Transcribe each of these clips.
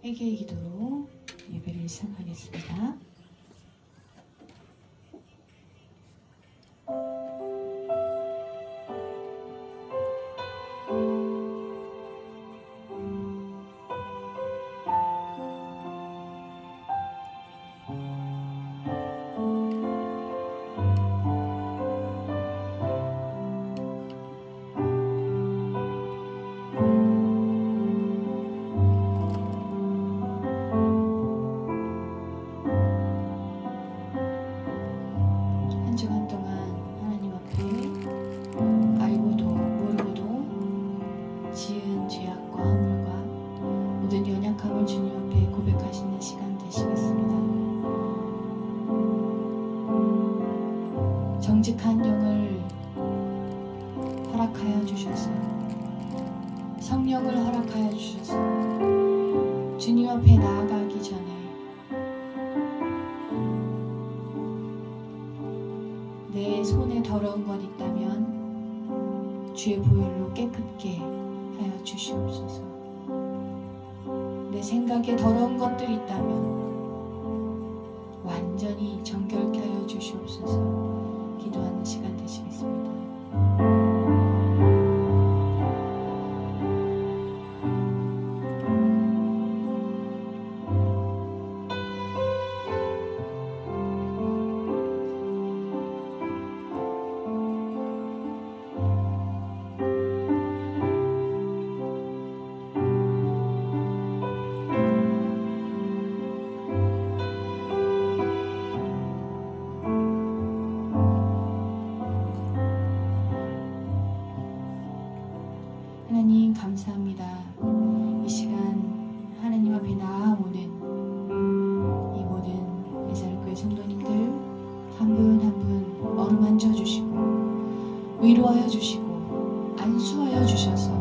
회개의 기도로 예배를 시작하겠습니다. 한 주간 동안 하나님 앞에 알고도 모르고도 지은 죄악과 허물과 모든 연약함을 주님 앞에 고백하시는 시간 되시겠습니다. 정직한 영을 허락하여 주셔서, 성령을 허락하여 주셔서 주님 앞에 나아가기 전에 내 손에 더러운 것 있다면 주의 보혈로 깨끗게 하여 주시옵소서. 내 생각에 더러운 것들이 있다면 완전히 정결케 하여 주시옵소서. 기도하는 시간 되시겠습니다. 하나님 감사합니다. 이 시간 하나님 앞에 나아오는 이 모든 메사르교회 성도님들 한 분 한 분 어루만져 주시고 위로하여 주시고 안수하여 주셔서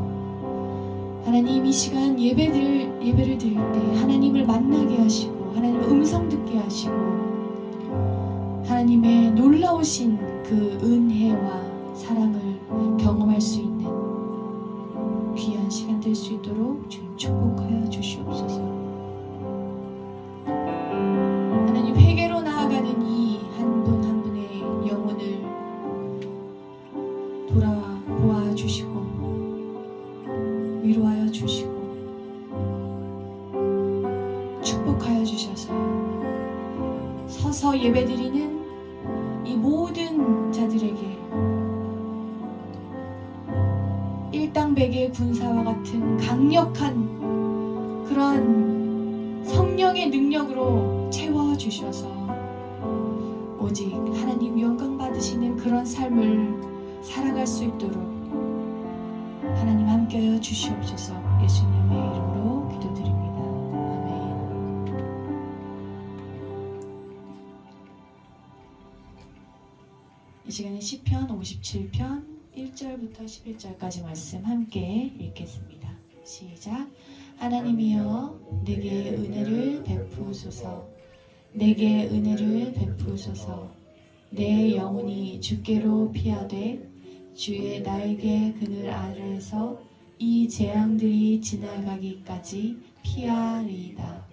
하나님 이 시간 예배를 드릴 때 하나님을 만나게 하시고 하나님의 음성 듣게 하시고 하나님의 놀라우신 그 은혜와 사랑을 경험할 수 있는 귀한 시간 될 수 있도록 주님 축복하여 주시옵소서. 하나님 회개로 나아가는 이 한 분 한 분의 영혼을 돌아보아 주시고 위로하여 주시고 축복하여 주셔서 서서 예배드리는 이 모든 자들에게 일당백의 군사와 같은 강력한 그런 성령의 능력으로 채워주셔서 오직 하나님 영광 받으시는 그런 삶을 살아갈 수 있도록 하나님 함께하여 주시옵소서. 예수님의 이름으로 기도드립니다. 아멘. 이 시간에 시편 57편 1절부터 11절까지 말씀 함께 읽겠습니다. 시작. 하나님이여 내게 은혜를 베푸소서. 내게 은혜를 베푸소서. 내 영혼이 주께로 피하되 주의 날개 그늘 아래에서 이 재앙들이 지나가기까지 피하리이다.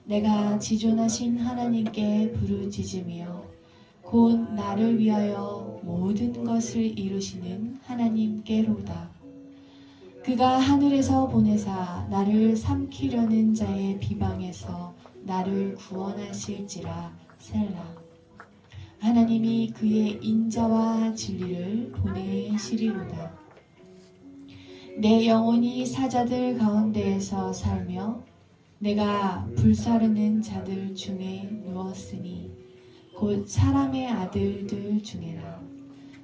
내가 지존하신 하나님께 부르짖으며 곧 나를 위하여 모든 것을 이루시는 하나님께로다. 그가 하늘에서 보내사 나를 삼키려는 자의 비방에서 나를 구원하실지라. 셀라. 하나님이 그의 인자와 진리를 보내시리로다. 내 영혼이 사자들 가운데에서 살며 내가 불사르는 자들 중에 누웠으니 곧 사람의 아들들 중에라.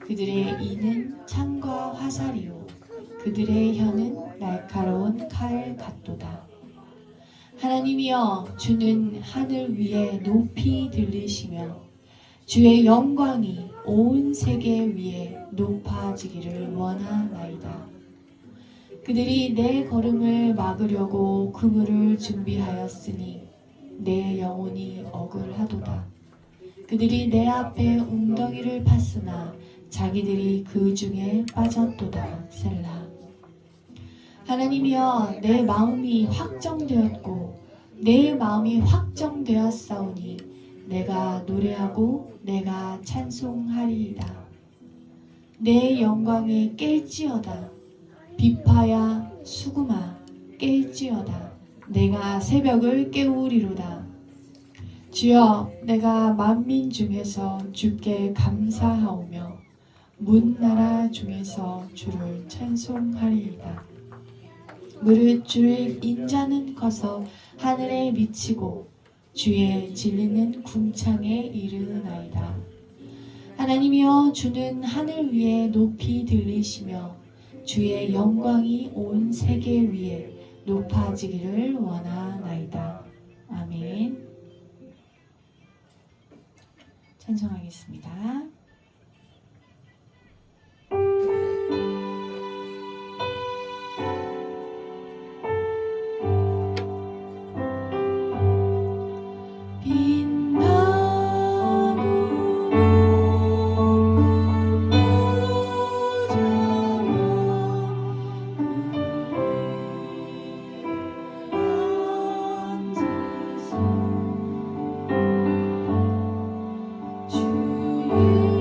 그들의 이는 창과 화살이요 그들의 혀는 날카로운 칼 같도다. 하나님이여 주는 하늘 위에 높이 들리시며 주의 영광이 온 세계 위에 높아지기를 원하나이다. 그들이 내 걸음을 막으려고 그물을 준비하였으니 내 영혼이 억울하도다. 그들이 내 앞에 웅덩이를 팠으나 자기들이 그 중에 빠졌도다. 셀라. 하나님이여, 내 마음이 확정되었고 내 마음이 확정되었사오니 내가 노래하고 내가 찬송하리이다. 내 영광에 깰지어다. 비파야 수구마 깰지어다. 내가 새벽을 깨우리로다. 주여, 내가 만민 중에서 주께 감사하오며 문나라 중에서 주를 찬송하리이다. 무릇 주의 인자는 커서 하늘에 미치고 주의 진리는 궁창에 이르나이다. 하나님이여, 주는 하늘 위에 높이 들리시며 주의 영광이 온 세계 위에 높아지기를 원하나이다. 아멘. 찬송하겠습니다. 주의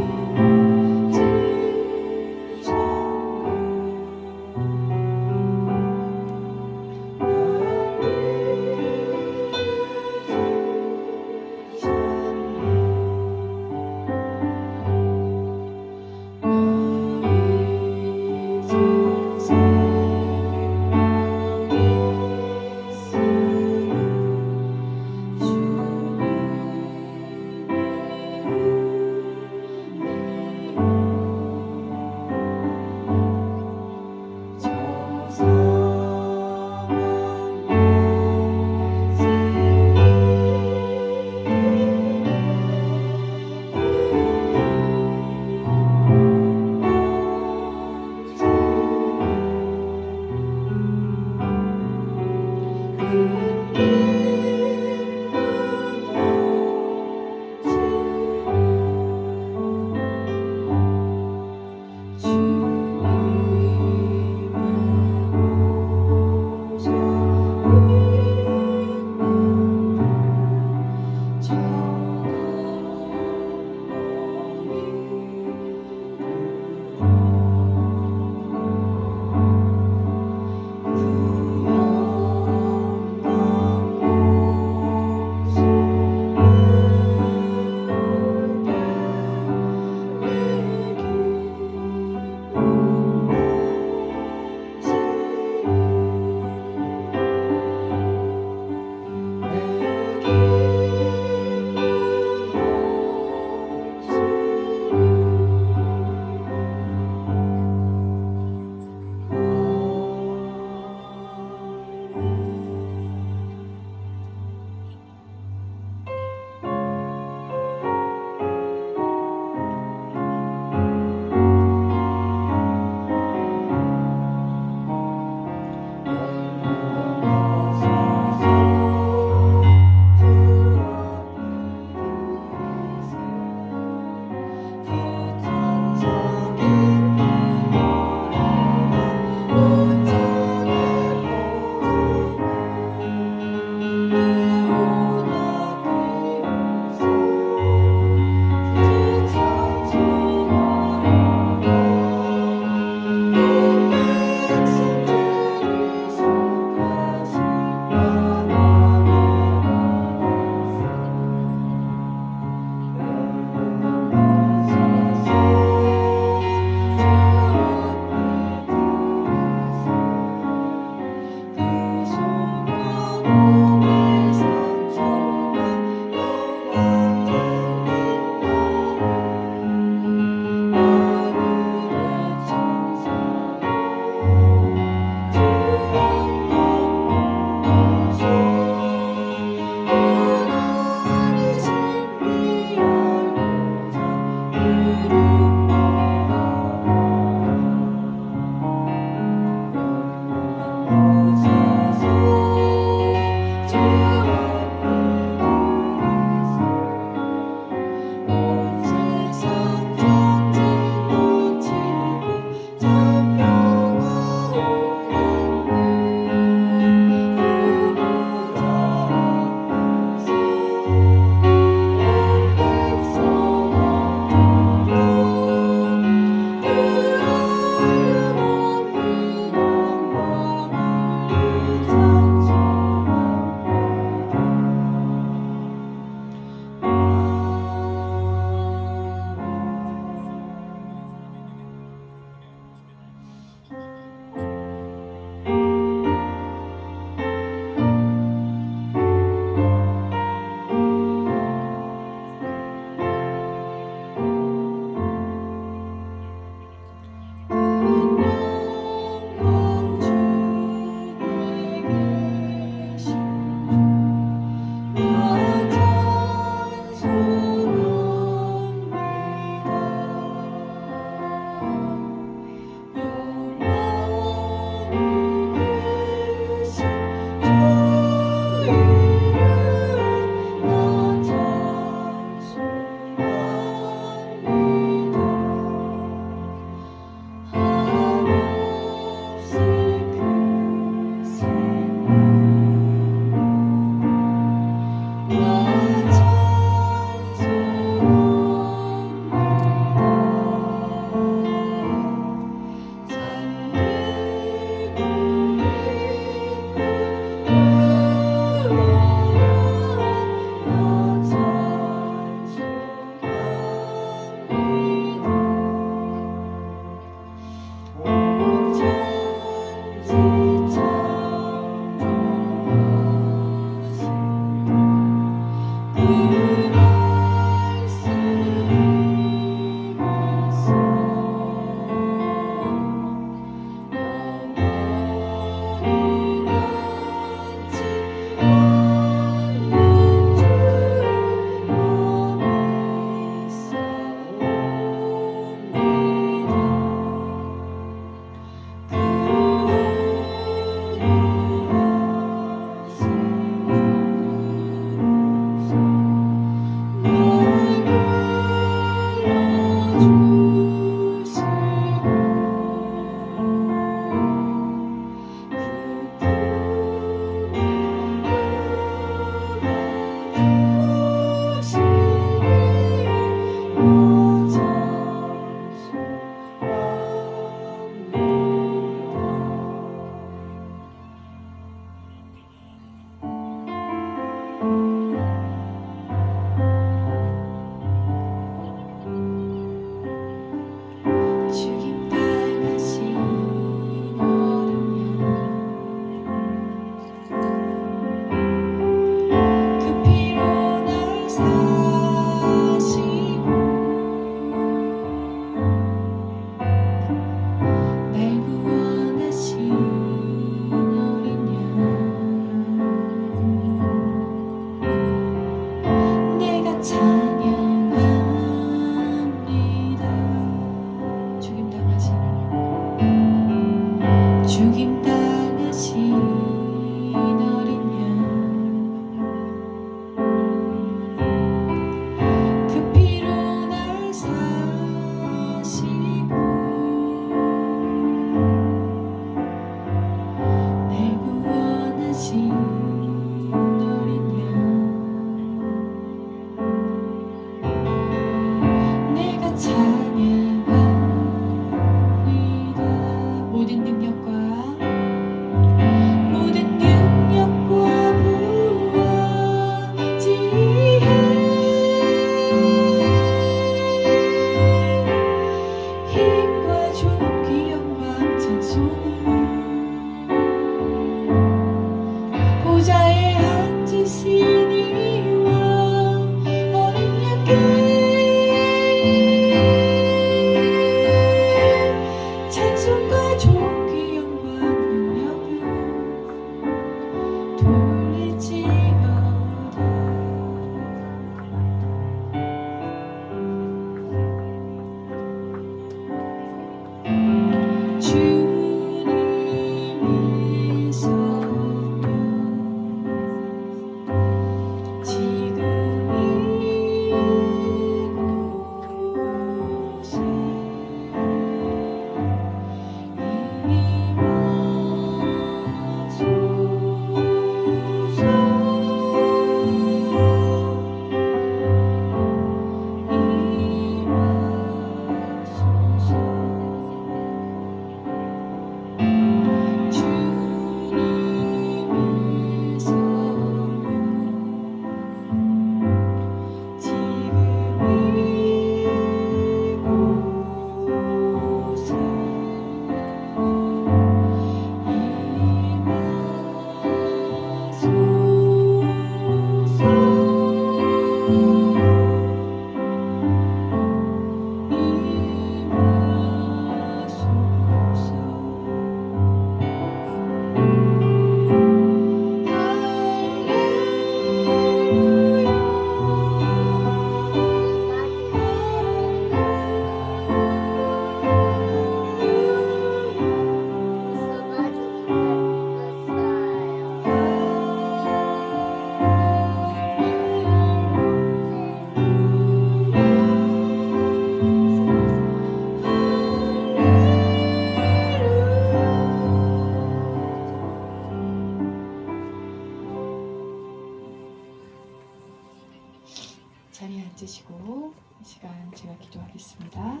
제가 기도하겠습니다.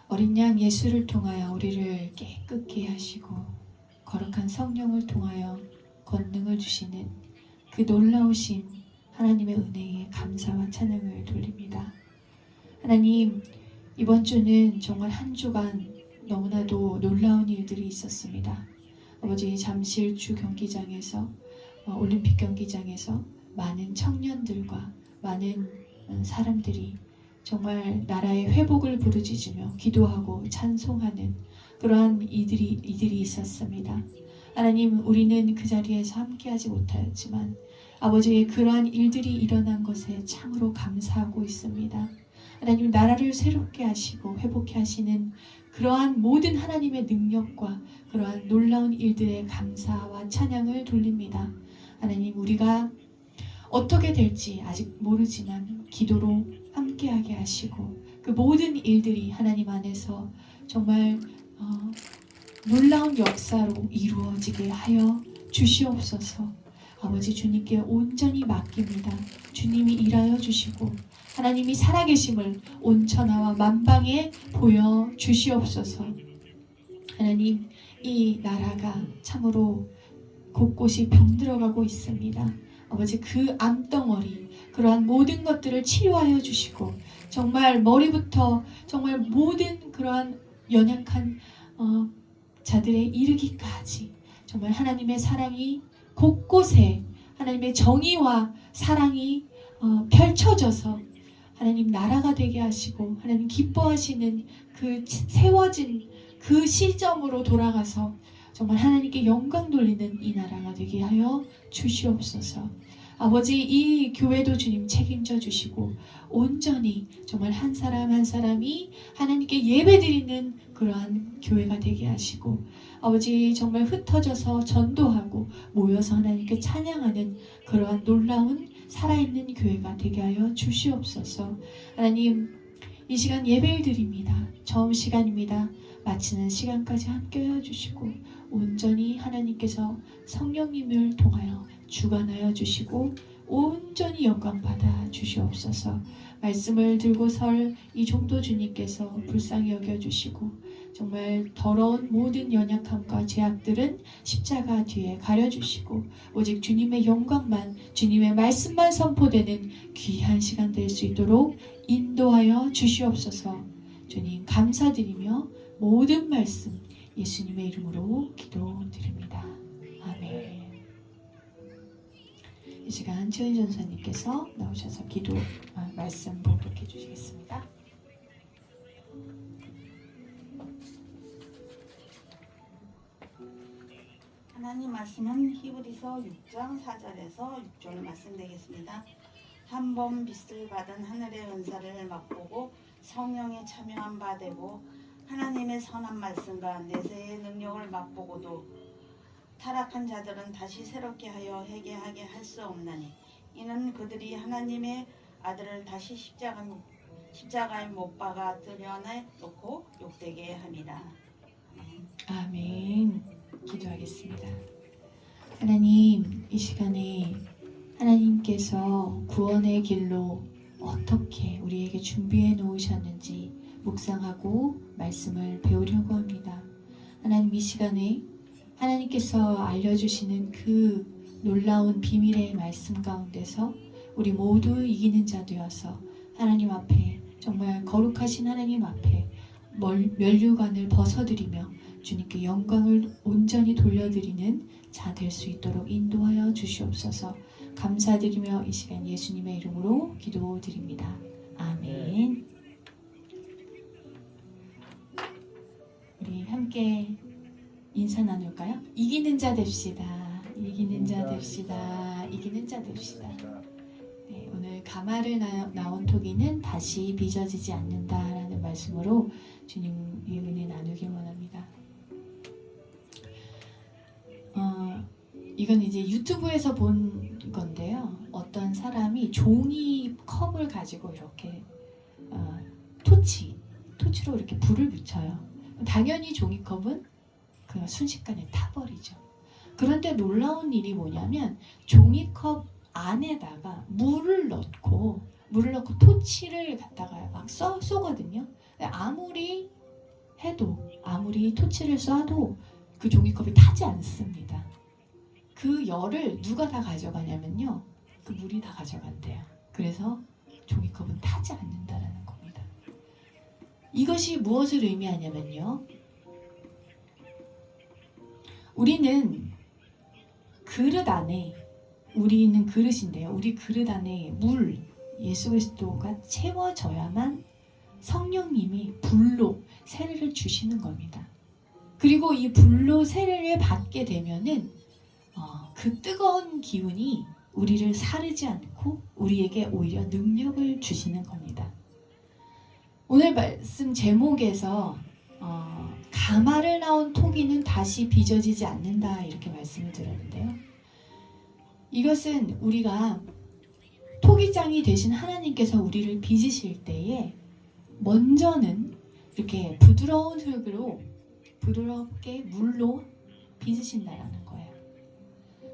어린 양 예수를 통하여 우리를 깨끗게 하시고 거룩한 성령을 통하여 권능을 주시는 그 놀라우신 하나님의 은혜에 감사와 찬양을 돌립니다. 하나님, 이번 주는 정말 한 주간 너무나도 놀라운 일들이 있었습니다. 아버지, 잠실주 경기장에서 올림픽 경기장에서 많은 청년들과 많은 사람들이 정말 나라의 회복을 부르짖으며 기도하고 찬송하는 그러한 이들이 있었습니다. 하나님, 우리는 그 자리에서 함께하지 못하였지만 아버지의 그러한 일들이 일어난 것에 참으로 감사하고 있습니다. 하나님, 나라를 새롭게 하시고 회복해 하시는 그러한 모든 하나님의 능력과 그러한 놀라운 일들에 감사와 찬양을 돌립니다. 하나님, 우리가 어떻게 될지 아직 모르지만 기도로 함께하게 하시고 그 모든 일들이 하나님 안에서 정말 놀라운 역사로 이루어지게 하여 주시옵소서. 아버지, 주님께 온전히 맡깁니다. 주님이 일하여 주시고 하나님이 살아계심을 온 천하와 만방에 보여주시옵소서. 하나님, 이 나라가 참으로 곳곳이 병들어가고 있습니다. 아버지, 그 암덩어리, 그러한 모든 것들을 치료하여 주시고 정말 머리부터 정말 모든 그러한 연약한 자들에 이르기까지 정말 하나님의 사랑이 곳곳에 하나님의 정의와 사랑이 펼쳐져서 하나님 나라가 되게 하시고 하나님 기뻐하시는 그 세워진 그 시점으로 돌아가서 정말 하나님께 영광 돌리는 이 나라가 되게 하여 주시옵소서. 아버지, 이 교회도 주님 책임져 주시고 온전히 정말 한 사람 한 사람이 하나님께 예배드리는 그러한 교회가 되게 하시고 아버지, 정말 흩어져서 전도하고 모여서 하나님께 찬양하는 그러한 놀라운 살아있는 교회가 되게 하여 주시옵소서. 하나님, 이 시간 예배를 드립니다. 처음 시간입니다. 마치는 시간까지 함께하여 주시고 온전히 하나님께서 성령님을 통하여 주관하여 주시고 온전히 영광 받아 주시옵소서. 말씀을 들고 설 이 종도 주님께서 불쌍히 여겨주시고 정말 더러운 모든 연약함과 죄악들은 십자가 뒤에 가려주시고 오직 주님의 영광만, 주님의 말씀만 선포되는 귀한 시간 될 수 있도록 인도하여 주시옵소서. 주님 감사드리며 모든 말씀 예수님의 이름으로 기도드립니다. 아멘. 이 시간 최은 전사님께서 나오셔서 말씀 봉독해 주시겠습니다. 하나님 말씀은 히브리서 6장 4절에서 6절 말씀 되겠습니다. 한 번 빚을 받은 하늘의 은사를 맛보고 성령에 참여한 바 되고 하나님의 선한 말씀과 내세의 능력을 맛보고도 타락한 자들은 다시 새롭게 하여 회개하게 할 수 없나니 이는 그들이 하나님의 아들을 다시 십자가에 못 박아 들여내 놓고 욕되게 합니다. 아멘. 기도하겠습니다. 하나님, 이 시간에 하나님께서 구원의 길로 어떻게 우리에게 준비해 놓으셨는지 묵상하고 말씀을 배우려고 합니다. 하나님, 이 시간에 하나님께서 알려주시는 그 놀라운 비밀의 말씀 가운데서 우리 모두 이기는 자 되어서 하나님 앞에 정말 거룩하신 하나님 앞에 면류관을 벗어드리며 주님께 영광을 온전히 돌려드리는 자 될 수 있도록 인도하여 주시옵소서. 감사드리며 이 시간 예수님의 이름으로 기도드립니다. 아멘. 우리 함께 인사 나눌까요? 이기는 자 됩시다. 이기는 자 됩시다. 이기는 자 됩시다. 네, 오늘 가마를 나온 토기는 다시 빚어지지 않는다라는 말씀으로 주님의 은혜 나누길 원합니다. 이건 이제 유튜브에서 본 건데요. 어떤 사람이 종이 컵을 가지고 이렇게 토치로 이렇게 불을 붙여요. 당연히 종이컵은 그 순식간에 타버리죠. 그런데 놀라운 일이 뭐냐면 종이컵 안에다가 물을 넣고 토치를 갖다가 막 쏘거든요. 아무리 해도 아무리 토치를 쏴도 그 종이컵이 타지 않습니다. 그 열을 누가 다 가져가냐면요. 그 물이 다 가져간대요. 그래서 종이컵은 타지 않는다라는 겁니다. 이것이 무엇을 의미하냐면요. 우리는 그릇 안에 우리는 그릇인데요. 우리 그릇 안에 물 예수 그리스도가 채워져야만 성령님이 불로 세례를 주시는 겁니다. 그리고 이 불로 세례를 받게 되면은 그 뜨거운 기운이 우리를 사르지 않고 우리에게 오히려 능력을 주시는 겁니다. 오늘 말씀 제목에서 가마를 나온 토기는 다시 빚어지지 않는다 이렇게 말씀을 드렸는데요. 이것은 우리가 토기장이 되신 하나님께서 우리를 빚으실 때에 먼저는 이렇게 부드러운 흙으로 부드럽게 물로 빚으신다라는 거예요.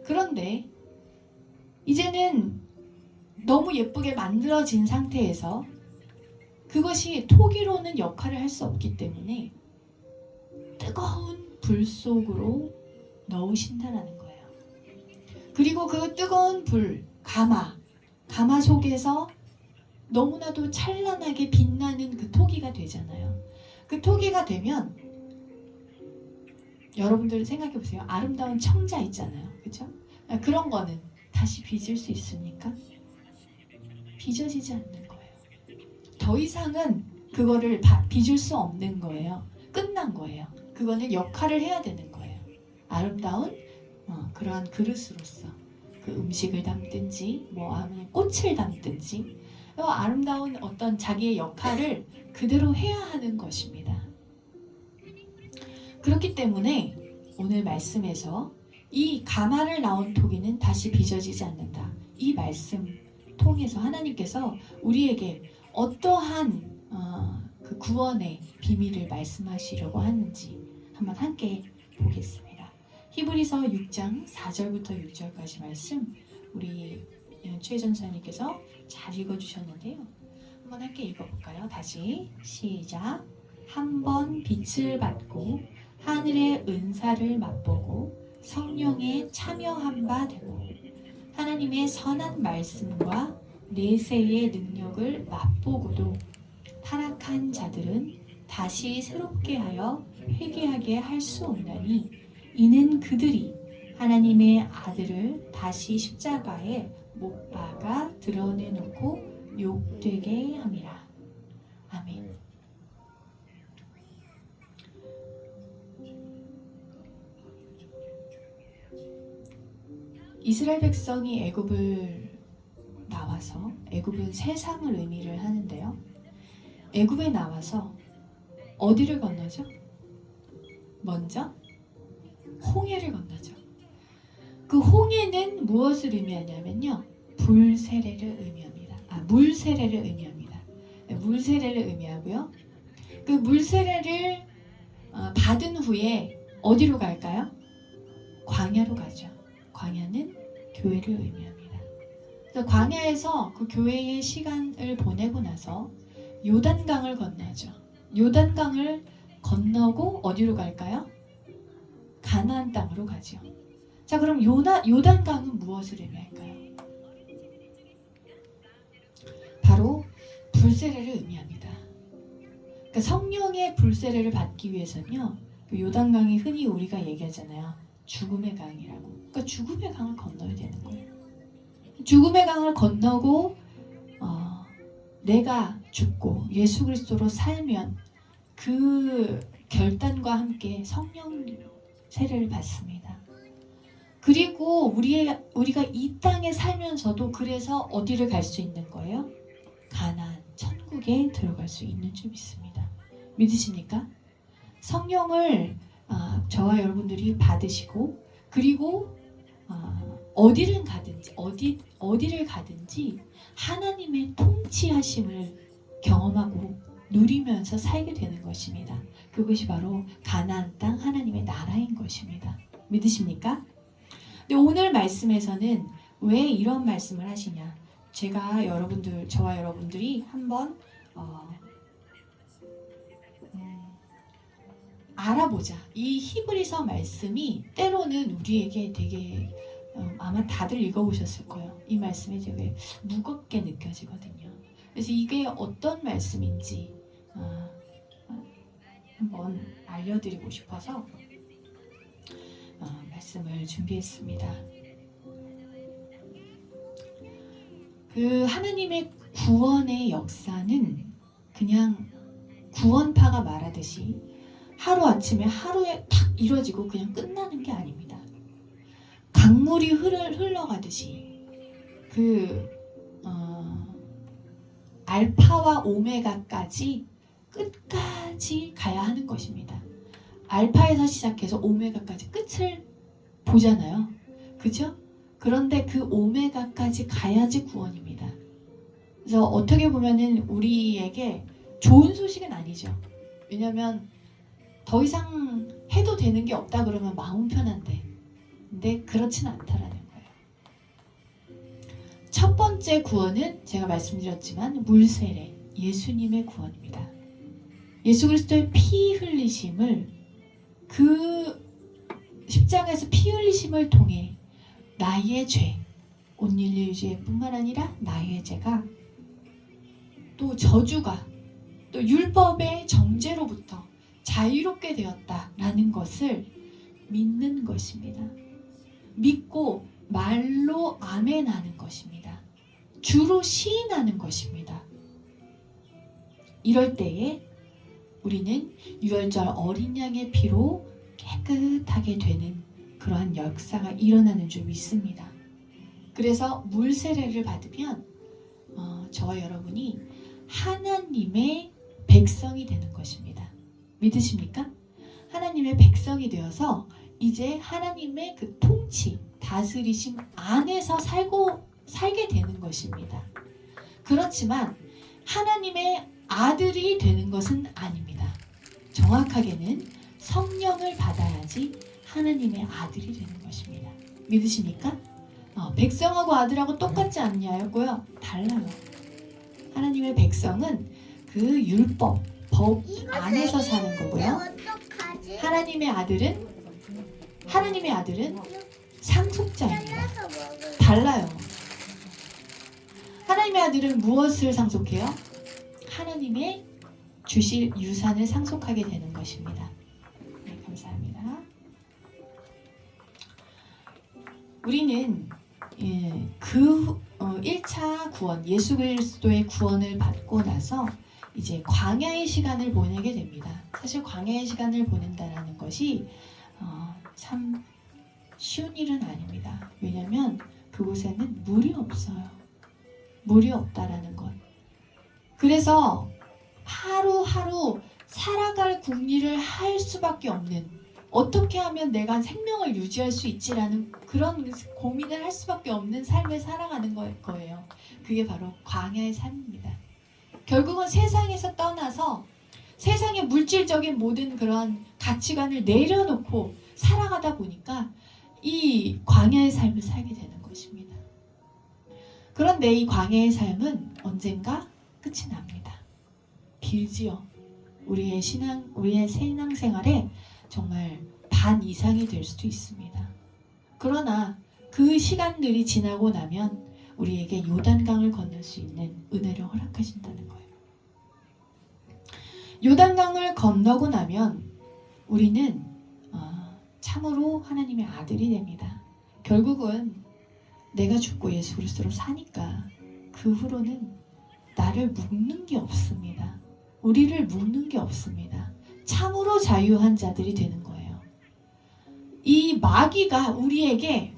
그런데 이제는 너무 예쁘게 만들어진 상태에서 그것이 토기로는 역할을 할 수 없기 때문에 뜨거운 불 속으로 넣으신다라는 거예요. 그리고 그 뜨거운 불, 가마 속에서 너무나도 찬란하게 빛나는 그 토기가 되잖아요. 그 토기가 되면 여러분들 생각해 보세요. 아름다운 청자 있잖아요. 그렇죠? 그런 거는 다시 빚을 수 있습니까? 빚어지지 않는 거예요. 더 이상은 그거를 빚을 수 없는 거예요. 끝난 거예요. 그거는 역할을 해야 되는 거예요. 아름다운 그러한 그릇으로서 그 음식을 담든지 아니면 꽃을 담든지 아름다운 어떤 자기의 역할을 그대로 해야 하는 것입니다. 그렇기 때문에 오늘 말씀에서 이 가마를 나온 토기는 다시 빚어지지 않는다. 이 말씀 통해서 하나님께서 우리에게 어떠한 그 구원의 비밀을 말씀하시려고 하는지 한번 함께 보겠습니다. 히브리서 6장 4절부터 6절까지 말씀 우리 최전사님께서 잘 읽어주셨는데요. 한번 함께 읽어볼까요? 다시 시작. 한 번 빛을 받고 하늘의 은사를 맛보고 성령에 참여한 바 되고 하나님의 선한 말씀과 내세의 능력을 맛보고도 타락한 자들은 다시 새롭게 하여 회개하게 할 수 없나니 이는 그들이 하나님의 아들을 다시 십자가에 못 박아 드러내놓고 욕되게 함이라. 아멘. 이스라엘 백성이 애굽을 나와서 애굽은 세상을 의미를 하는데요. 애굽에 나와서 어디를 건너죠? 먼저 홍해를 건너죠. 그 홍해는 무엇을 의미하냐면요. 불세례를 의미합니다. 물 세례를 의미합니다. 물 세례를 의미하고요. 그 물 세례를 받은 후에 어디로 갈까요? 광야로 가죠. 광야는 교회를 의미합니다. 그래서 광야에서 그 교회의 시간을 보내고 나서 요단강을 건너죠. 요단강을 건너고 어디로 갈까요? 가나안 땅으로 가죠. 자, 그럼 요단강은 무엇을 의미할까요? 바로 불세례를 의미합니다. 그러니까 성령의 불세례를 받기 위해서는요, 그 요단강이 흔히 우리가 얘기하잖아요. 죽음의 강이라고. 그러니까 죽음의 강을 건너야 되는 거예요. 죽음의 강을 건너고 내가 죽고 예수 그리스도로 살면 그 결단과 함께 성령 세례를 받습니다. 그리고 우리가 이 땅에 살면서도 그래서 어디를 갈 수 있는 거예요? 가나안 천국에 들어갈 수 있는 줄 믿습니다. 믿으십니까? 성령을 저와 여러분들이 받으시고 그리고 어디를 가든지 하나님의 통치하심을 경험하고 누리면서 살게 되는 것입니다. 그것이 바로 가나안 땅 하나님의 나라인 것입니다. 믿으십니까? 근데 오늘 말씀에서는 왜 이런 말씀을 하시냐? 저와 여러분들이 한번 알아보자. 이 히브리서 말씀이 때로는 우리에게 되게 아마 다들 읽어보셨을 거예요. 이 말씀이 되게 무겁게 느껴지거든요. 그래서 이게 어떤 말씀인지 한번 알려드리고 싶어서 말씀을 준비했습니다. 그 하나님의 구원의 역사는 그냥 구원파가 말하듯이 하루아침에 하루에 탁 이루어지고 그냥 끝나는 게 아닙니다. 강물이 흘러가듯이 알파와 오메가까지 끝까지 가야 하는 것입니다. 알파에서 시작해서 오메가까지 끝을 보잖아요. 그죠? 그런데 그 오메가까지 가야지 구원입니다. 그래서 어떻게 보면은 우리에게 좋은 소식은 아니죠. 왜냐면 더 이상 해도 되는 게 없다 그러면 마음 편한데, 근데 그렇진 않다라는 거예요. 첫 번째 구원은 제가 말씀드렸지만 물세례, 예수님의 구원입니다. 예수 그리스도의 피 흘리심을, 그 십자가에서 피 흘리심을 통해 나의 죄, 온일리 죄뿐만 아니라 나의 죄가, 또 저주가, 또 율법의 정죄로부터 자유롭게 되었다라는 것을 믿는 것입니다. 믿고 말로 아멘하는 것입니다. 주로 시인하는 것입니다. 이럴 때에 우리는 유월절 어린 양의 피로 깨끗하게 되는 그러한 역사가 일어나는 줄 믿습니다. 그래서 물세례를 받으면 저와 여러분이 하나님의 백성이 되는 것입니다. 믿으십니까? 하나님의 백성이 되어서 이제 하나님의 그 통치, 다스리심 안에서 살게 되는 것입니다. 그렇지만 하나님의 아들이 되는 것은 아닙니다. 정확하게는 성령을 받아야지 하나님의 아들이 되는 것입니다. 믿으십니까? 백성하고 아들하고 똑같지 않냐고요? 달라요. 하나님의 백성은 그 율법, 법 안에서 사는 거고요. 하나님의 아들은 상속자입니다. 달라요. 하나님의 아들은 무엇을 상속해요? 하나님의 주실 유산을 상속하게 되는 것입니다. 네, 감사합니다. 우리는 1차 구원, 예수 그리스도의 구원을 받고 나서 이제 광야의 시간을 보내게 됩니다. 사실 광야의 시간을 보낸다는 것이 참 쉬운 일은 아닙니다. 왜냐하면 그곳에는 물이 없어요. 물이 없다라는 것. 그래서 하루하루 살아갈 궁리를 할 수밖에 없는, 어떻게 하면 내가 생명을 유지할 수 있지라는 그런 고민을 할 수밖에 없는 삶을 살아가는 거예요. 그게 바로 광야의 삶입니다. 결국은 세상에서 떠나서 세상의 물질적인 모든 그런 가치관을 내려놓고 살아가다 보니까 이 광야의 삶을 살게 되는 것입니다. 그런데 이 광야의 삶은 언젠가 끝이 납니다. 길지요. 우리의 신앙생활에 정말 반 이상이 될 수도 있습니다. 그러나 그 시간들이 지나고 나면 우리에게 요단강을 건널 수 있는 은혜를 허락하신다는 거예요. 요단강을 건너고 나면 우리는 참으로 하나님의 아들이 됩니다. 결국은 내가 죽고 예수 그리스도로 사니까 그 후로는 나를 묶는 게 없습니다. 우리를 묶는 게 없습니다. 참으로 자유한 자들이 되는 거예요. 이 마귀가 우리에게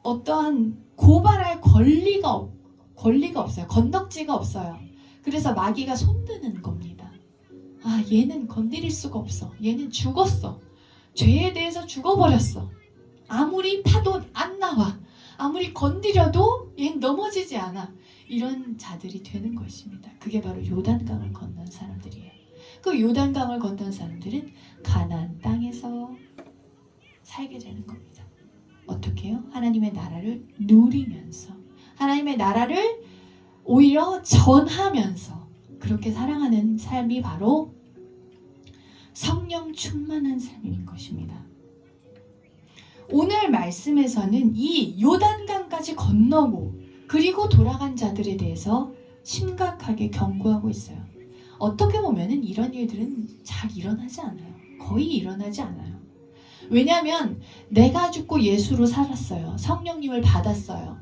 어떠한 고발할 권리가 없어요. 건덕지가 없어요. 그래서 마귀가 손드는 겁니다. 얘는 건드릴 수가 없어. 얘는 죽었어. 죄에 대해서 죽어버렸어. 아무리 파도 안 나와. 아무리 건드려도 얘는 넘어지지 않아. 이런 자들이 되는 것입니다. 그게 바로 요단강을 건넌 사람들이에요. 그 요단강을 건넌 사람들은 가나안 땅에서 살게 되는 겁니다. 어떻게 해요? 하나님의 나라를 누리면서 하나님의 나라를 오히려 전하면서 그렇게 살아가는 삶이 바로 성령 충만한 삶인 것입니다. 오늘 말씀에서는 이 요단강까지 건너고 그리고 돌아간 자들에 대해서 심각하게 경고하고 있어요. 어떻게 보면은 이런 일들은 잘 일어나지 않아요. 거의 일어나지 않아요. 왜냐하면 내가 죽고 예수로 살았어요. 성령님을 받았어요.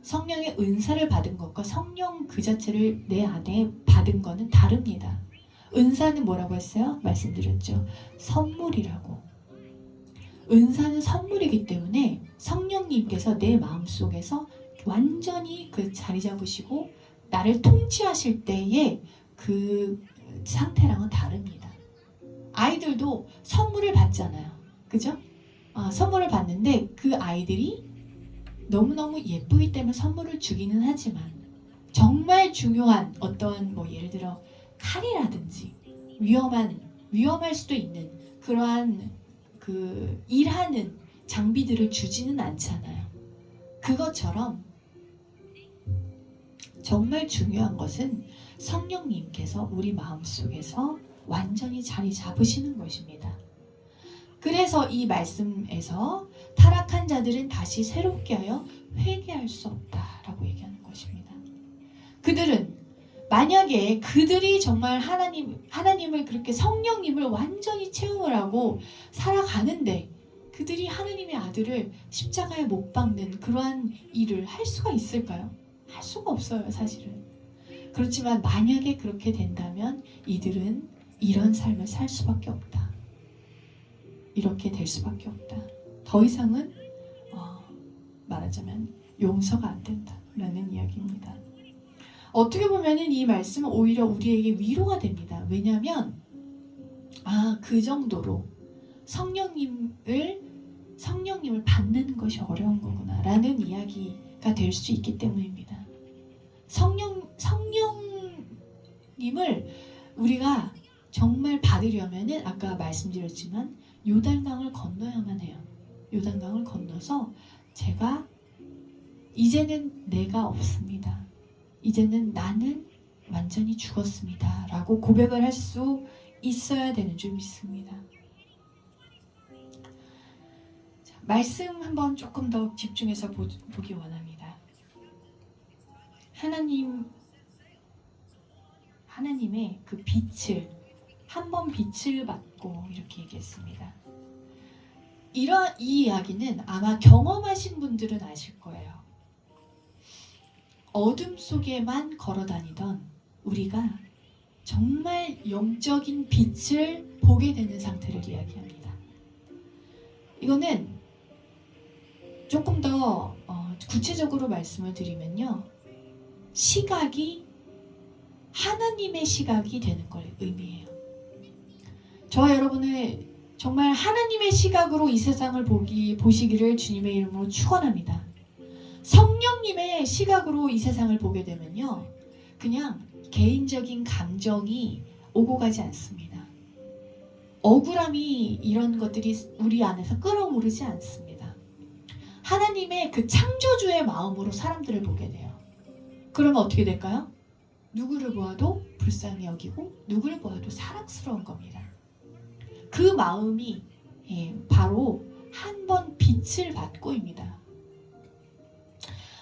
성령의 은사를 받은 것과 성령 그 자체를 내 안에 받은 것은 다릅니다. 은사는 뭐라고 했어요? 말씀드렸죠. 선물이라고. 은사는 선물이기 때문에 성령님께서 내 마음속에서 완전히 그 자리 잡으시고 나를 통치하실 때의 그 상태랑은 다릅니다. 아이들도 선물을 받잖아요. 그죠? 선물을 받는데 그 아이들이 너무너무 예쁘기 때문에 선물을 주기는 하지만 정말 중요한 어떤 예를 들어 칼이라든지 위험할 수도 있는 그러한 그 일하는 장비들을 주지는 않잖아요. 그것처럼 정말 중요한 것은 성령님께서 우리 마음속에서 완전히 자리 잡으시는 것입니다. 그래서 이 말씀에서 타락한 자들은 다시 새롭게 하여 회개할 수 없다라고 얘기하는 것입니다. 그들은 만약에 그들이 정말 하나님을 그렇게 성령님을 완전히 체험을 하고 살아가는데 그들이 하나님의 아들을 십자가에 못 박는 그러한 일을 할 수가 있을까요? 할 수가 없어요, 사실은. 그렇지만 만약에 그렇게 된다면 이들은 이런 삶을 살 수밖에 없다. 이렇게 될 수밖에 없다. 더 이상은 말하자면 용서가 안 된다라는 이야기입니다. 어떻게 보면은 이 말씀은 오히려 우리에게 위로가 됩니다. 왜냐하면 그 정도로 성령님을 받는 것이 어려운 거구나라는 이야기가 될 수 있기 때문입니다. 성령님을 우리가 정말 받으려면은 아까 말씀드렸지만 요단강을 건너야만 해요. 요단강을 건너서 제가 이제는 내가 없습니다. 이제는 나는 완전히 죽었습니다. 라고 고백을 할 수 있어야 되는 줄 믿습니다. 자, 말씀 한번 조금 더 집중해서 보기 원합니다. 하나님의 그 빛을 한번 빛을 받고 이렇게 얘기했습니다. 이 이야기는 아마 경험하신 분들은 아실 거예요. 어둠 속에만 걸어다니던 우리가 정말 영적인 빛을 보게 되는 상태를 이야기합니다. 이거는 조금 더 구체적으로 말씀을 드리면요. 시각이 하나님의 시각이 되는 걸 의미해요. 저와 여러분을 정말 하나님의 시각으로 이 세상을 보시기를 주님의 이름으로 축원합니다. 성령님의 시각으로 이 세상을 보게 되면요. 그냥 개인적인 감정이 오고 가지 않습니다. 억울함이 이런 것들이 우리 안에서 끌어오르지 않습니다. 하나님의 그 창조주의 마음으로 사람들을 보게 돼요. 그러면 어떻게 될까요? 누구를 보아도 불쌍히 여기고 누구를 보아도 사랑스러운 겁니다. 그 마음이 바로 한 번 빛을 받고입니다.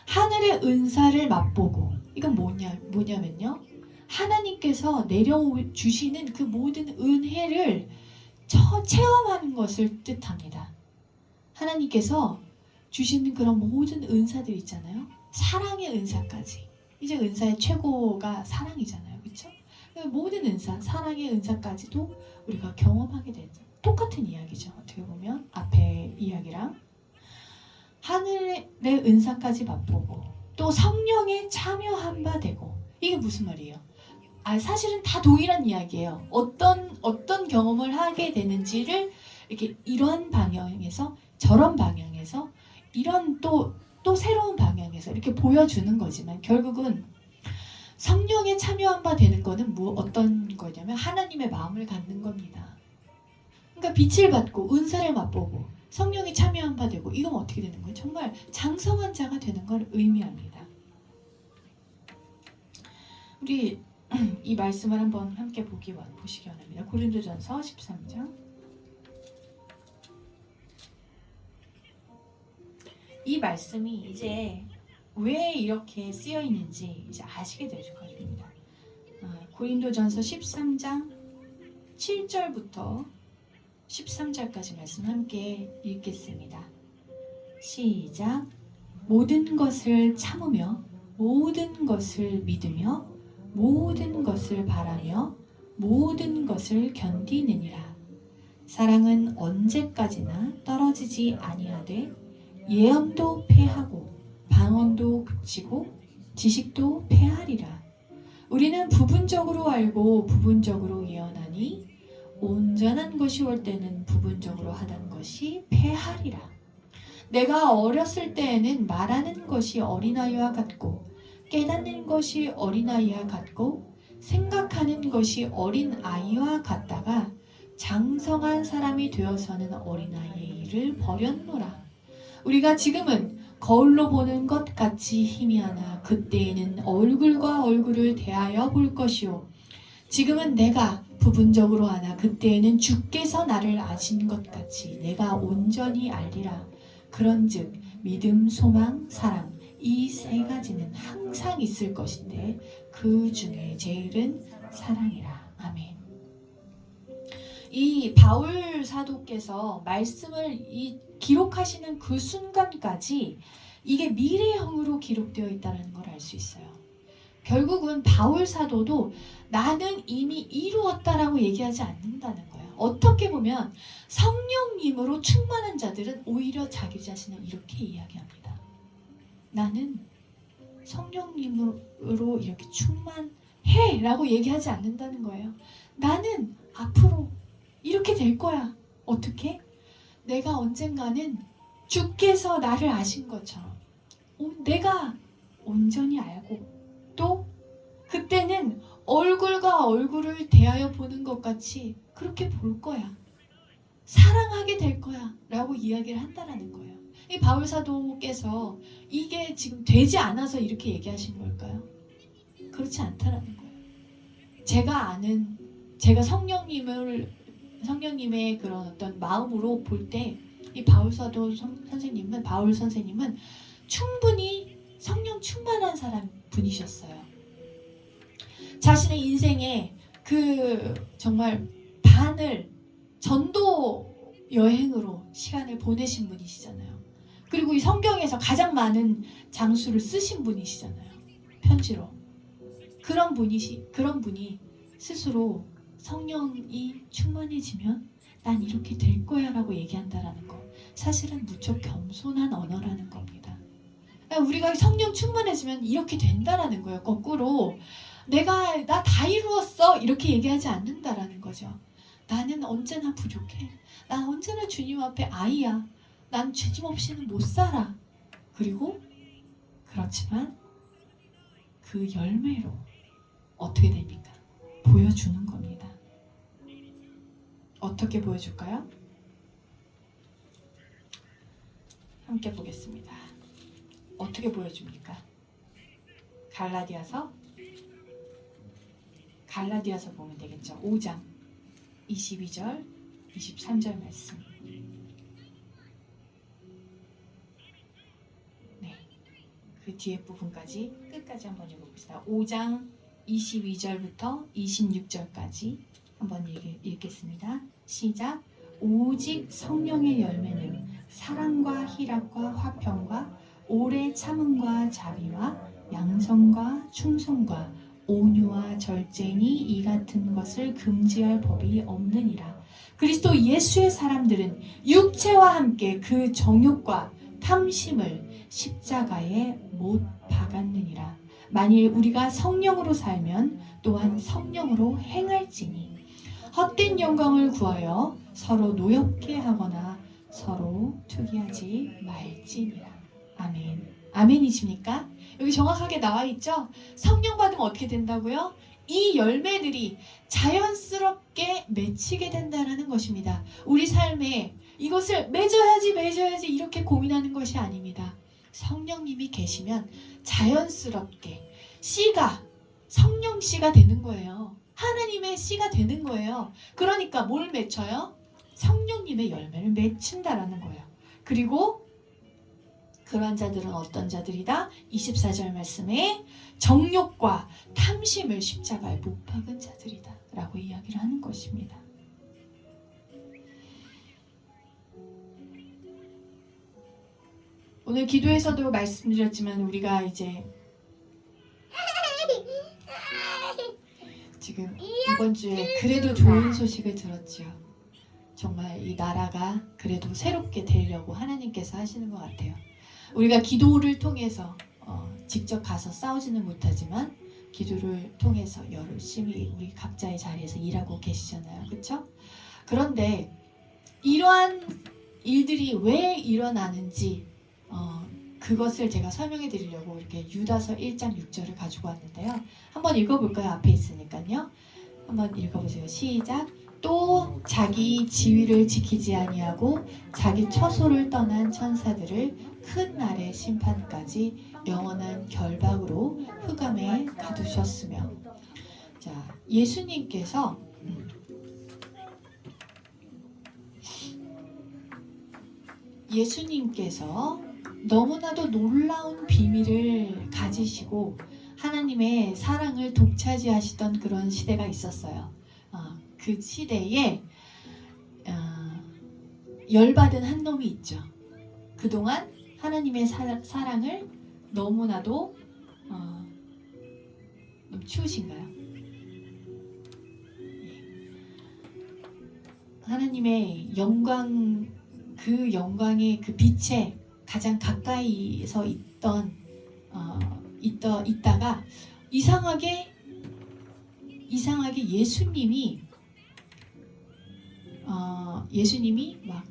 하늘의 은사를 맛보고 이건 뭐냐면요. 하나님께서 내려주시는 그 모든 은혜를 체험하는 것을 뜻합니다. 하나님께서 주시는 그런 모든 은사들 있잖아요. 사랑의 은사까지. 이제 은사의 최고가 사랑이잖아요. 그렇죠? 모든 은사, 사랑의 은사까지도 우리가 경험하게 되죠. 똑같은 이야기죠. 어떻게 보면 앞에 이야기랑 하늘의 은사까지 맛보고 또 성령에 참여한 바 되고 이게 무슨 말이에요? 사실은 다 동일한 이야기예요. 어떤 경험을 하게 되는지를 이렇게 이런 방향에서 저런 방향에서 이런 또 새로운 방향에서 이렇게 보여주는 거지만 결국은 성령에 참여한 바 되는 거는 어떤 거냐면 하나님의 마음을 갖는 겁니다. 그러니까 빛을 받고 은사를 맛보고 성령이 참여한 바 되고, 이건 어떻게 되는 거예요? 정말 장성한 자가 되는 걸 의미합니다. 우리 이 말씀을 한번 함께 보시기 원합니다. 고린도전서 13장. 이 말씀이 이제 왜 이렇게 쓰여 있는지 이제 아시게 되실 것입니다. 고린도전서 13장 7절부터 13절까지 말씀 함께 읽겠습니다. 시작. 모든 것을 참으며 모든 것을 믿으며 모든 것을 바라며 모든 것을 견디느니라. 사랑은 언제까지나 떨어지지 아니하되 예언도 패하고 방언도 그치고 지식도 패하리라. 우리는 부분적으로 알고 부분적으로 예언하니 온전한 것이 올 때는 부분적으로 하던 것이 패하리라. 내가 어렸을 때에는 말하는 것이 어린아이와 같고 깨닫는 것이 어린아이와 같고 생각하는 것이 어린아이와 같다가 장성한 사람이 되어서는 어린아이의 일을 버렸노라. 우리가 지금은 거울로 보는 것 같이 희미하나 그때에는 얼굴과 얼굴을 대하여 볼 것이요. 지금은 내가 부분적으로 하나 그때에는 주께서 나를 아신 것 같이 내가 온전히 알리라. 그런즉 믿음, 소망, 사랑 이 세 가지는 항상 있을 것인데 그 중에 제일은 사랑이라. 아멘. 이 바울 사도께서 말씀을 기록하시는 그 순간까지 이게 미래형으로 기록되어 있다는 걸 알 수 있어요. 결국은 바울 사도도 나는 이미 이루었다라고 얘기하지 않는다는 거예요. 어떻게 보면 성령님으로 충만한 자들은 오히려 자기 자신을 이렇게 이야기합니다. 나는 성령님으로 이렇게 충만해 라고 얘기하지 않는다는 거예요. 나는 앞으로 이렇게 될 거야. 어떻게? 내가 언젠가는 주께서 나를 아신 것처럼 내가 온전히 알고 또 그때는 얼굴과 얼굴을 대하여 보는 것 같이 그렇게 볼 거야. 사랑하게 될 거야 라고 이야기를 한다라는 거예요. 이 바울 사도께서 이게 지금 되지 않아서 이렇게 얘기하신 걸까요? 그렇지 않다라는 거예요. 제가 성령님의 그런 어떤 마음으로 볼 때 이 바울 선생님은 충분히 성령 충만한 분이셨어요. 자신의 인생에 그 정말 반을 전도 여행으로 시간을 보내신 분이시잖아요. 그리고 이 성경에서 가장 많은 장수를 쓰신 분이시잖아요. 편지로. 그런 분이 스스로 성령이 충만해지면 난 이렇게 될 거야 라고 얘기한다라는 거. 사실은 무척 겸손한 언어라는 겁니다. 우리가 성령 충만해지면 이렇게 된다라는 거예요. 거꾸로 나 다 이루었어 이렇게 얘기하지 않는다라는 거죠. 나는 언제나 부족해. 난 언제나 주님 앞에 아이야. 난 주님 없이는 못 살아. 그리고 그렇지만 그 열매로 어떻게 됩니까? 보여주는 겁니다. 어떻게 보여줄까요? 함께 보겠습니다. 어떻게 보여줍니까? 갈라디아서 보면 되겠죠. 5장 22절 23절 말씀. 네, 그 뒤에 부분까지 끝까지 한번 읽어봅시다. 5장 22절부터 26절까지 한번 읽겠습니다. 시작. 오직 성령의 열매는 사랑과 희락과 화평과 오래 참음과 자비와 양성과 충성과 온유와 절제니 이 같은 것을 금지할 법이 없느니라. 그리스도 예수의 사람들은 육체와 함께 그 정욕과 탐심을 십자가에 못 박았느니라. 만일 우리가 성령으로 살면 또한 성령으로 행할지니 헛된 영광을 구하여 서로 노엽게 하거나 서로 투기하지 말지니라. 아멘. 아멘이십니까? 여기 정확하게 나와 있죠? 성령 받으면 어떻게 된다고요? 이 열매들이 자연스럽게 맺히게 된다는 것입니다. 우리 삶에 이것을 맺어야지 이렇게 고민하는 것이 아닙니다. 성령님이 계시면 자연스럽게 씨가 성령 씨가 되는 거예요. 하나님의 씨가 되는 거예요. 그러니까 뭘 맺혀요? 성령님의 열매를 맺힌다라는 거예요. 그리고 그러한 자들은 어떤 자들이다? 24절 말씀에 정욕과 탐심을 십자가에 못 박은 자들이다 라고 이야기를 하는 것입니다. 오늘 기도에서도 말씀드렸지만 우리가 이제 지금 이번 주에 그래도 좋은 소식을 들었죠. 정말 이 나라가 그래도 새롭게 되려고 하나님께서 하시는 것 같아요. 우리가 기도를 통해서 직접 가서 싸우지는 못하지만 기도를 통해서 열심히 우리 각자의 자리에서 일하고 계시잖아요. 그렇죠? 그런데 이러한 일들이 왜 일어나는지 그것을 제가 설명해 드리려고 이렇게 유다서 1장 6절을 가지고 왔는데요. 한번 읽어볼까요? 앞에 있으니까요. 한번 읽어보세요. 시작. 또 자기 지위를 지키지 아니하고 자기 처소를 떠난 천사들을 큰 날의 심판까지 영원한 결박으로 흑암에 가두셨으며. 자, 예수님께서 너무나도 놀라운 비밀을 가지시고 하나님의 사랑을 독차지하시던 그런 시대가 있었어요. 그 시대에 열받은 한 놈이 있죠. 그동안 하나님의 사랑을 너무나도 너무 추우신가요? 하나님의 영광, 그 영광의 그 빛에 가장 가까이서 있다가 이상하게 예수님이 막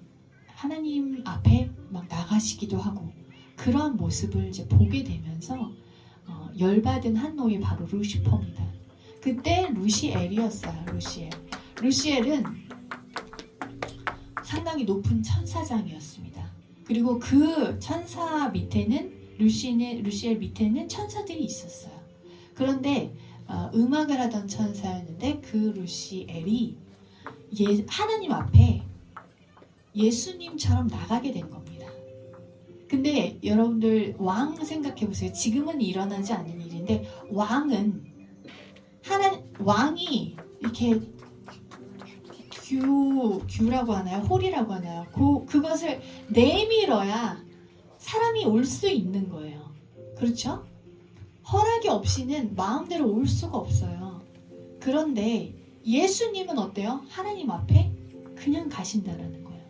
하나님 앞에 막 나가시기도 하고 그러한 모습을 이제 보게 되면서 열받은 한 놈이 바로 루시퍼입니다. 그때 루시엘이었어요. 루시엘은 상당히 높은 천사장이었습니다. 그리고 그 천사 밑에는 루시엘 밑에는 천사들이 있었어요. 그런데 음악을 하던 천사였는데 그 루시엘이 하나님 앞에 예수님처럼 나가게 된 겁니다. 근데 여러분들 왕 생각해 보세요. 지금은 일어나지 않는 일인데 왕이 이렇게 규라고 하나요? 홀이라고 하나요? 그것을 내밀어야 사람이 올 수 있는 거예요. 그렇죠? 허락이 없이는 마음대로 올 수가 없어요. 그런데 예수님은 어때요? 하나님 앞에 그냥 가신다라는 거예요.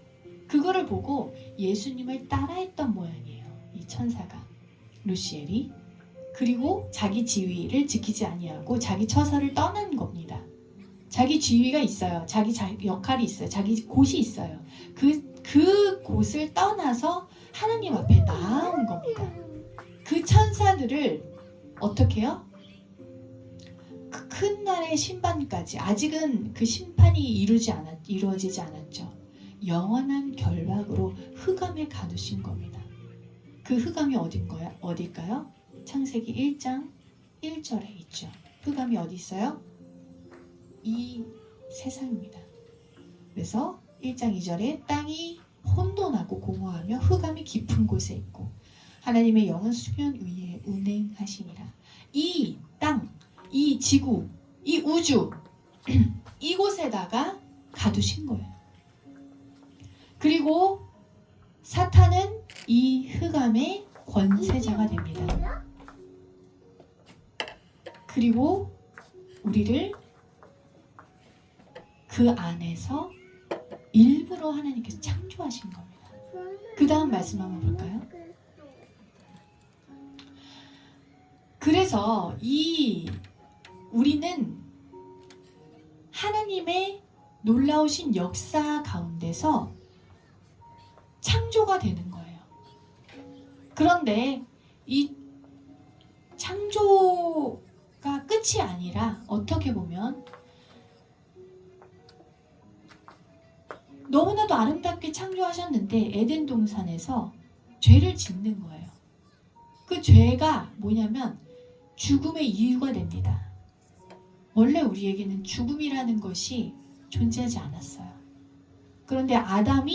그거를 보고 예수님을 따라했던 모양이에요. 이 천사가, 루시엘이. 그리고 자기 지위를 지키지 아니하고 자기 처소를 떠난 겁니다. 자기 지위가 있어요. 자기 역할이 있어요. 자기 곳이 있어요. 그 곳을 떠나서 하나님 앞에 나아온 겁니다. 그 천사들을 어떻게 해요? 그 큰 날의 심판까지, 아직은 그 심판이 이루어지지 않았죠. 영원한 결박으로 흑암에 가두신 겁니다. 그 흑암이 어딜까요? 창세기 1장 1절에 있죠. 흑암이 어디 있어요? 이 세상입니다. 그래서 1장 2절에 땅이 혼돈하고 공허하며 흑암이 깊은 곳에 있고 하나님의 영은 수면 위에 운행하시니라. 이 땅, 이 지구, 이 우주 이곳에다가 가두신 거예요. 그리고 사탄은 이 흑암의 권세자가 됩니다. 그리고 우리를 그 안에서 일부러 하나님께서 창조하신 겁니다. 그 다음 말씀 한번 볼까요? 그래서 우리는 하나님의 놀라우신 역사 가운데서 창조가 되는 거예요. 그런데 이 창조가 끝이 아니라 어떻게 보면 너무나도 아름답게 창조하셨는데 에덴 동산에서 죄를 짓는 거예요. 그 죄가 뭐냐면 죽음의 이유가 됩니다. 원래 우리에게는 죽음이라는 것이 존재하지 않았어요. 그런데 아담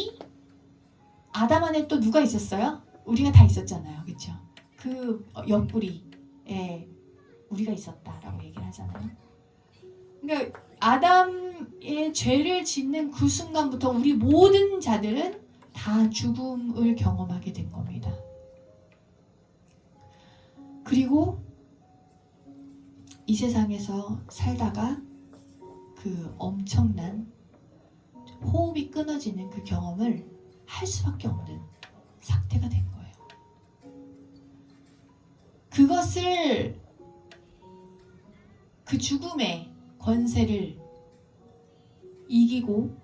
안에 또 누가 있었어요? 우리가 다 있었잖아요. 그렇죠? 그 옆구리에 우리가 있었다라고 얘기를 하잖아요. 그러니까 아담의 죄를 짓는 그 순간부터 우리 모든 자들은 다 죽음을 경험하게 된 겁니다. 그리고 이 세상에서 살다가 그 엄청난 호흡이 끊어지는 그 경험을 할 수밖에 없는 상태가 된 거예요. 그것을, 그 죽음의 권세를 이기고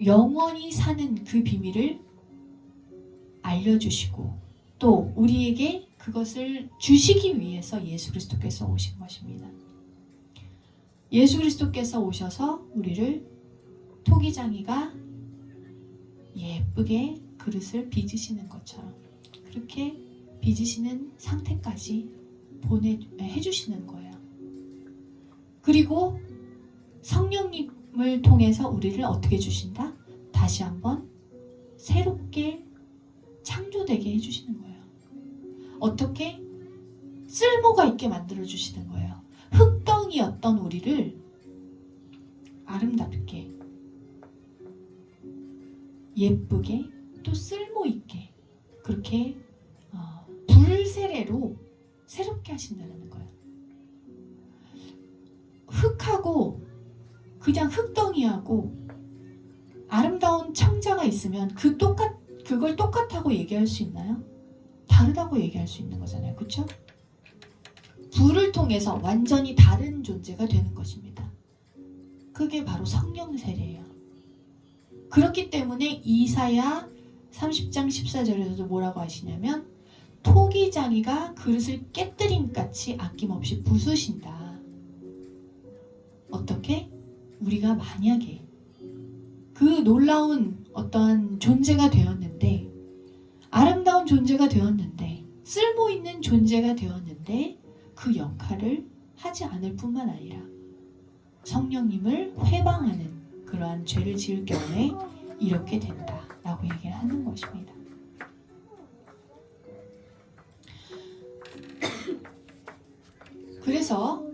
영원히 사는 그 비밀을 알려주시고 또 우리에게 그것을 주시기 위해서 예수 그리스도께서 오신 것입니다. 예수 그리스도께서 오셔서 우리를 토기장이가 예쁘게 그릇을 빚으시는 것처럼 그렇게 빚으시는 상태까지 해주시는 거예요. 그리고 성령님을 통해서 우리를 어떻게 주신다? 다시 한번 새롭게 창조되게 해주시는 거예요. 어떻게? 쓸모가 있게 만들어주시는 거예요. 흙덩이였던 우리를 아름답게, 예쁘게, 또 쓸모있게 그렇게 불세례로 새롭게 하신다는 거예요. 흙하고 그냥 흙덩이하고 아름다운 청자가 있으면 그걸 똑같다고 얘기할 수 있나요? 다르다고 얘기할 수 있는 거잖아요. 그렇죠? 불을 통해서 완전히 다른 존재가 되는 것입니다. 그게 바로 성령 세례예요. 그렇기 때문에 이사야 30장 14절에서도 뭐라고 하시냐면 토기장이가 그릇을 깨뜨림같이 아낌없이 부수신다. 어떻게? 우리가 만약에 그 놀라운 어떠한 존재가 되었는데 아름다운 존재가 되었는데 쓸모있는 존재가 되었는데 그 역할을 하지 않을 뿐만 아니라 성령님을 회방하는 그러한 죄를 지을 경우에 이렇게 된다라고 얘기를 하는 것입니다. 그래서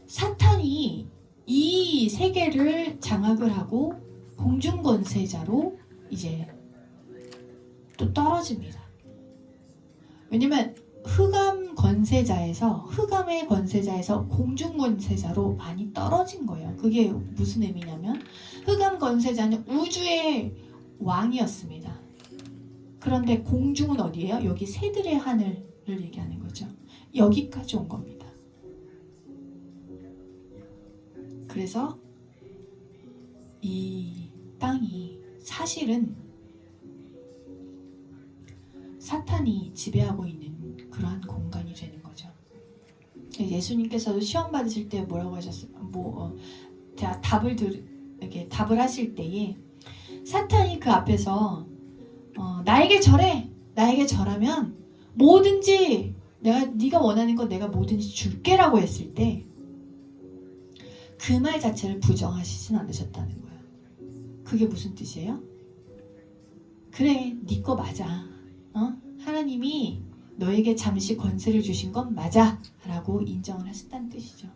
사탄이 이 세계를 장악을 하고 공중권세자로 이제 또 떨어집니다. 왜냐면 흑암의 권세자에서 공중 권세자로 많이 떨어진 거예요. 그게 무슨 의미냐면 흑암 권세자는 우주의 왕이었습니다. 그런데 공중은 어디예요? 여기 새들의 하늘을 얘기하는 거죠. 여기까지 온 겁니다. 그래서 이 땅이 사실은 사탄이 지배하고 있는 그러한 공간이 되는 거죠. 예수님께서도 시험 받으실 때 뭐라고 하셨어요? 답을 하실 때에 사탄이 그 앞에서 나에게 절해, 나에게 절하면 뭐든지 네가 원하는 거 내가 뭐든지 줄게라고 했을 때 그 말 자체를 부정하시진 않으셨다는 거예요. 그게 무슨 뜻이에요? 그래, 네 거 맞아. 하나님이 너에게 잠시 권세를 주신 건 맞아 라고 인정을 하셨다는 뜻이죠.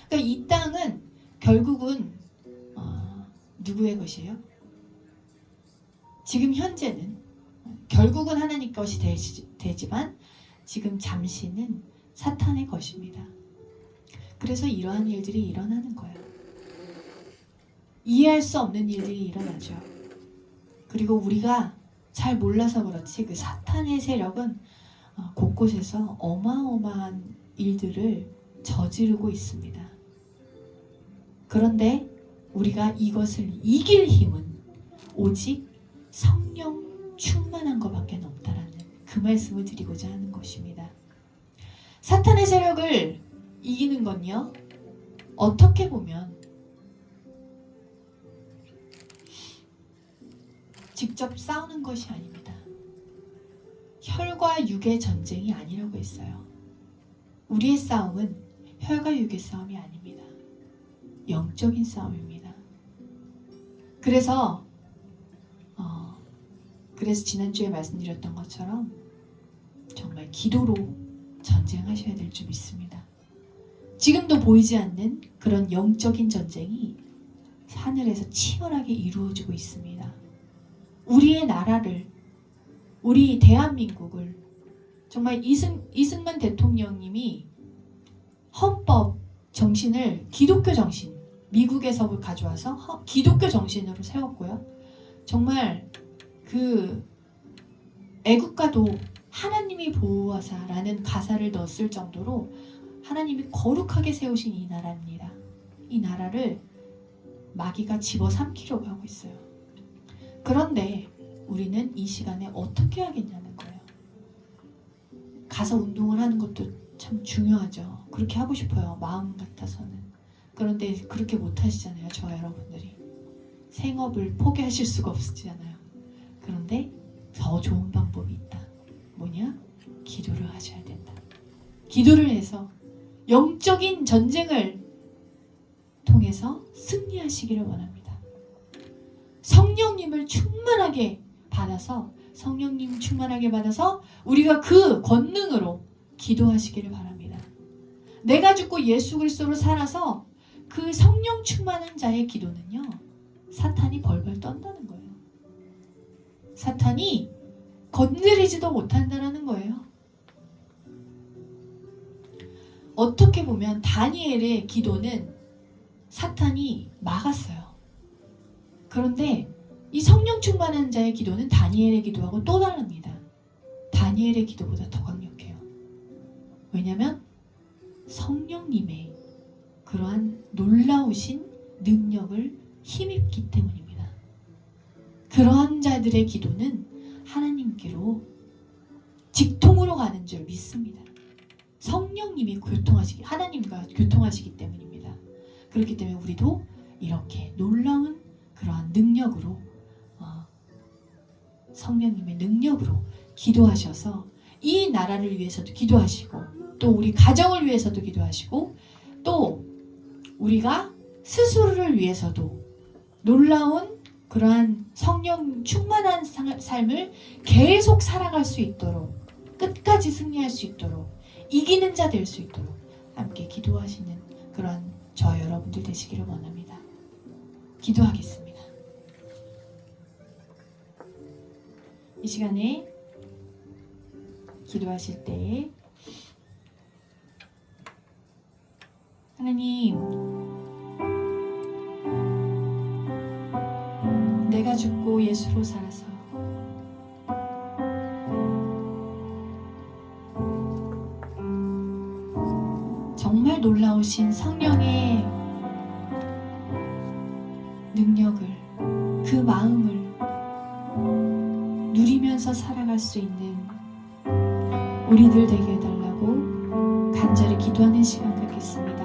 그러니까 이 땅은 결국은 누구의 것이에요? 지금 현재는 결국은 하나님 것이 되지만 지금 잠시는 사탄의 것입니다. 그래서 이러한 일들이 일어나는 거예요. 이해할 수 없는 일들이 일어나죠. 그리고 우리가 잘 몰라서 그렇지 그 사탄의 세력은 곳곳에서 어마어마한 일들을 저지르고 있습니다. 그런데 우리가 이것을 이길 힘은 오직 성령 충만한 것밖에 없다라는 그 말씀을 드리고자 하는 것입니다. 사탄의 세력을 이기는 건요, 어떻게 보면 직접 싸우는 것이 아닙니다. 혈과 육의 전쟁이 아니라고 했어요. 우리의 싸움은 혈과 육의 싸움이 아닙니다. 영적인 싸움입니다. 그래서 지난주에 말씀드렸던 것처럼 정말 기도로 전쟁하셔야 될 줄 믿습니다. 지금도 보이지 않는 그런 영적인 전쟁이 하늘에서 치열하게 이루어지고 있습니다. 우리의 나라를, 우리 대한민국을 정말 이승만 대통령님이 헌법 정신을 기독교 정신, 미국에서 가져와서 기독교 정신으로 세웠고요. 정말 그 애국가도 하나님이 보호하사라는 가사를 넣었을 정도로 하나님이 거룩하게 세우신 이 나라입니다. 이 나라를 마귀가 집어삼키려고 하고 있어요. 그런데 우리는 이 시간에 어떻게 하겠냐는 거예요. 가서 운동을 하는 것도 참 중요하죠. 그렇게 하고 싶어요. 마음 같아서는. 그런데 그렇게 못 하시잖아요. 저 여러분들이. 생업을 포기하실 수가 없으시잖아요. 그런데 더 좋은 방법이 있다. 뭐냐? 기도를 하셔야 된다. 기도를 해서 영적인 전쟁을 통해서 승리하시기를 원합니다. 성령님을 충만하게 받아서 우리가 그 권능으로 기도하시기를 바랍니다. 내가 죽고 예수 그리스도로 살아서 그 성령 충만한 자의 기도는요, 사탄이 벌벌 떤다는 거예요. 사탄이 건드리지도 못한다는 거예요. 어떻게 보면 다니엘의 기도는 사탄이 막았어요. 그런데 이 성령 충만한 자의 기도는 다니엘의 기도하고 또 다릅니다. 다니엘의 기도보다 더 강력해요. 왜냐하면 성령님의 그러한 놀라우신 능력을 힘입기 때문입니다. 그러한 자들의 기도는 하나님께로 직통으로 가는 줄 믿습니다. 성령님이 하나님과 교통하시기 때문입니다. 그렇기 때문에 우리도 이렇게 놀라운 그러한 능력으로 성령님의 능력으로 기도하셔서 이 나라를 위해서도 기도하시고 또 우리 가정을 위해서도 기도하시고 또 우리가 스스로를 위해서도 놀라운 그러한 성령 충만한 삶을 계속 살아갈 수 있도록 끝까지 승리할 수 있도록 이기는 자 될 수 있도록 함께 기도하시는 그러한 저와 여러분들 되시기를 원합니다. 기도하겠습니다. 이 시간에 기도하실 때 하나님, 내가 죽고 예수로 살아서 정말 놀라우신 성령의 능력을, 그 마음을 누리면서 살아갈 수 있는 우리들 되게 해달라고 간절히 기도하는 시간 갖겠습니다.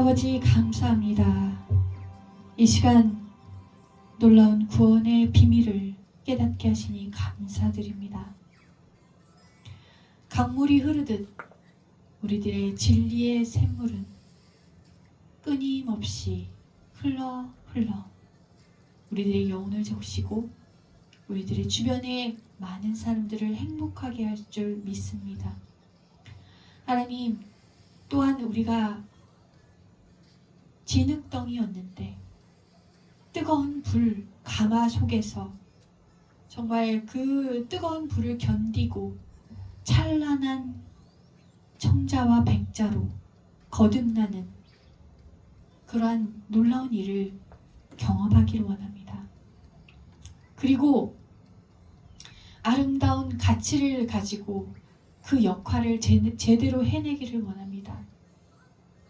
아버지 감사합니다. 이 시간 놀라운 구원의 비밀을 깨닫게 하시니 감사드립니다. 강물이 흐르듯 우리들의 진리의 샘물은 끊임없이 흘러 우리들의 영혼을 적시고 우리들의 주변에 많은 사람들을 행복하게 할 줄 믿습니다. 하나님, 또한 우리가 진흙덩이였는데 뜨거운 불 가마 속에서 정말 그 뜨거운 불을 견디고 찬란한 청자와 백자로 거듭나는 그러한 놀라운 일을 경험하기를 원합니다. 그리고 아름다운 가치를 가지고 그 역할을 제대로 해내기를 원합니다.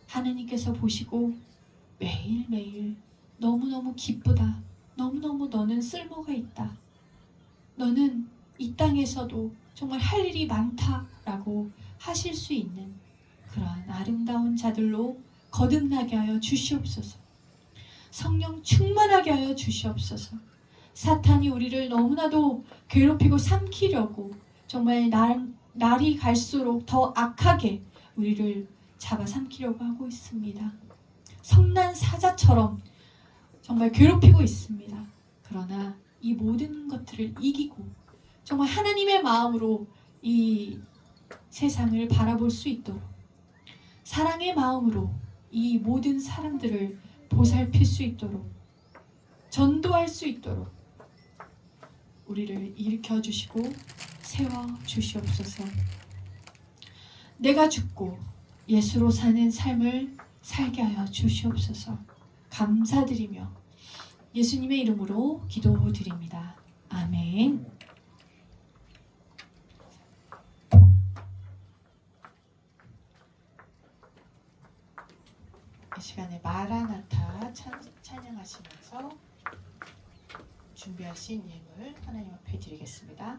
하나님께서 보시고 매일매일 너무너무 기쁘다. 너무너무 너는 쓸모가 있다. 너는 이 땅에서도 정말 할 일이 많다라고 하실 수 있는 그러한 아름다운 자들로 거듭나게 하여 주시옵소서. 성령 충만하게 하여 주시옵소서. 사탄이 우리를 너무나도 괴롭히고 삼키려고 정말 날이 갈수록 더 악하게 우리를 잡아삼키려고 하고 있습니다. 성난 사자처럼 정말 괴롭히고 있습니다. 그러나 이 모든 것들을 이기고 정말 하나님의 마음으로 이 세상을 바라볼 수 있도록 사랑의 마음으로 이 모든 사람들을 보살필 수 있도록 전도할 수 있도록 우리를 일으켜 주시고 세워 주시옵소서. 내가 죽고 예수로 사는 삶을 살게 하여 주시옵소서. 감사드리며 예수님의 이름으로 기도드립니다. 아멘. 이 시간에 마라나타 찬양하시면서 준비하신 예물 하나님 앞에 드리겠습니다.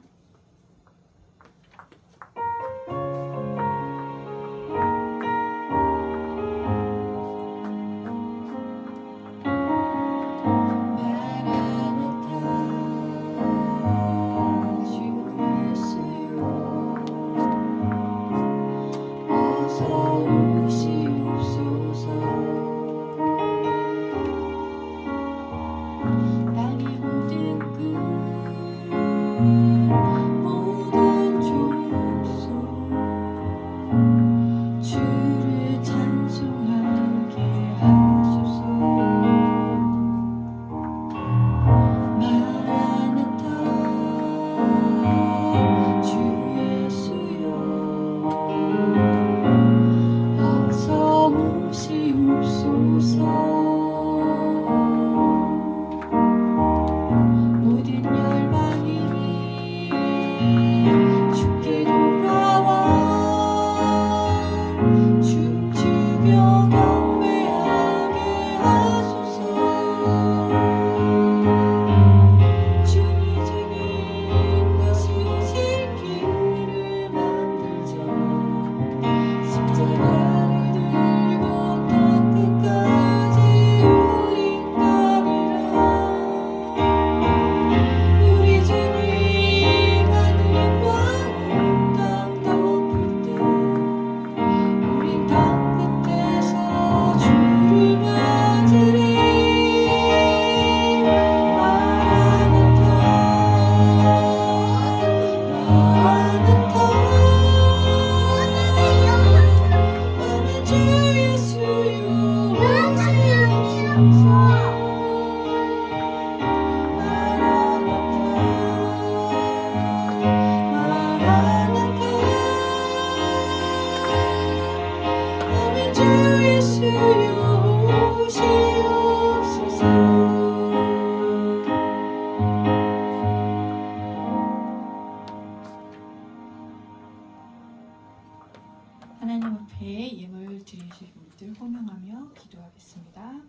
하나님 앞에 예물 드리실 분들 호명하며 기도하겠습니다.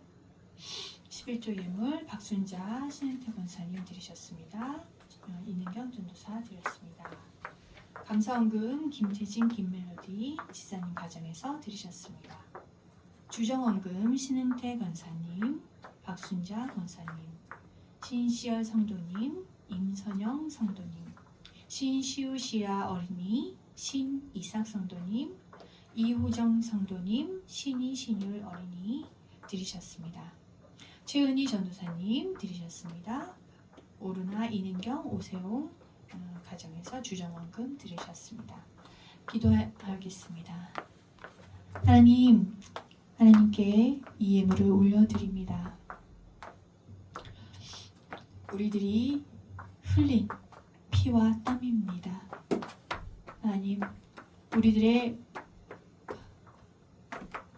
11조 예물 박순자 신은태 권사님 드리셨습니다. 이능경 전도사 드렸습니다. 감사원금 김태진 김멜로디 지사님 가정에서 드리셨습니다. 주정원금 신은태 권사님, 박순자 권사님, 신시열 성도님, 임선영 성도님, 신시우시아 어린이, 신이삭 성도님, 이호정 성도님, 신이신율 어린이 드리셨습니다. 최은희 전도사님 드리셨습니다. 오르나 이능경 오세용 가정에서 주정원금 드리셨습니다. 기도하겠습니다. 하나님께 이 예물을 올려드립니다. 우리들이 흘린 피와 땀입니다. 하나님, 우리들의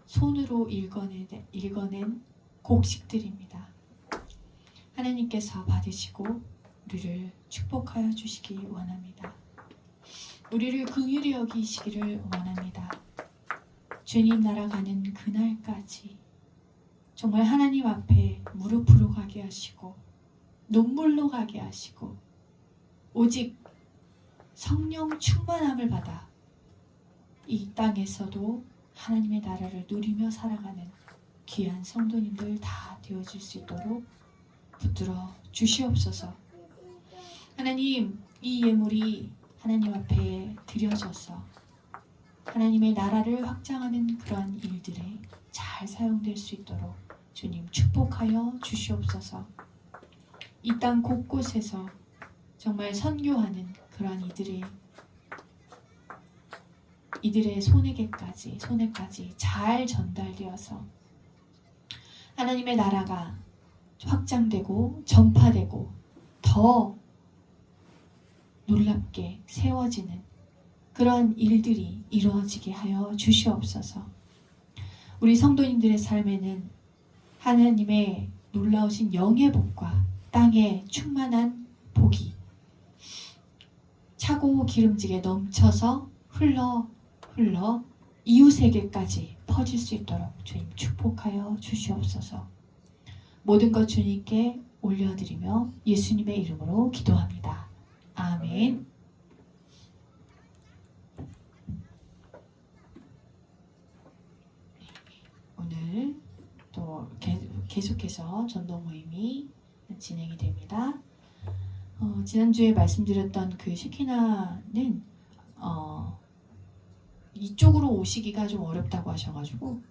손으로 읽어낸 곡식들입니다. 하나님께서 받으시고 우리를 축복하여 주시기 원합니다. 우리를 긍휼히 여기시기를 원합니다. 주님 날아가는 그날까지 정말 하나님 앞에 무릎으로 가게 하시고 눈물로 가게 하시고 오직 성령 충만함을 받아 이 땅에서도 하나님의 나라를 누리며 살아가는 귀한 성도님들 다 되어질 수 있도록 붙들어 주시옵소서. 하나님, 이 예물이 하나님 앞에 드려져서 하나님의 나라를 확장하는 그러한 일들에 잘 사용될 수 있도록 주님 축복하여 주시옵소서. 이 땅 곳곳에서 정말 선교하는 그러한 이들의 손에까지 잘 전달되어서 하나님의 나라가 확장되고 전파되고 더 놀랍게 세워지는 그러한 일들이 이루어지게 하여 주시옵소서. 우리 성도님들의 삶에는 하나님의 놀라우신 영의 복과 땅의 충만한 복이 차고 기름지게 넘쳐서 흘러 이웃에게까지 퍼질 수 있도록 주님 축복하여 주시옵소서. 모든 것 주님께 올려드리며 예수님의 이름으로 기도합니다. 아멘. 오늘 또 계속해서 전도 모임이 진행이 됩니다. 지난주에 말씀드렸던 그 쉐키나는 이쪽으로 오시기가 좀 어렵다고 하셔가지고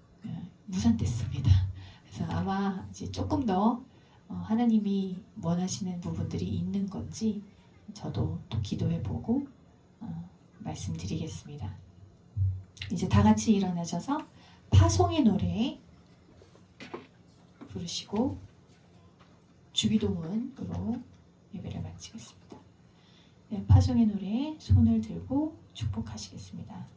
무산됐습니다. 그래서 아마 이제 조금 더 하나님이 원하시는 부분들이 있는 건지 저도 또 기도해보고 말씀드리겠습니다. 이제 다 같이 일어나셔서 파송의 노래 부르시고 주기도문으로 예배를 마치겠습니다. 네, 파송의 노래 손을 들고 축복하시겠습니다.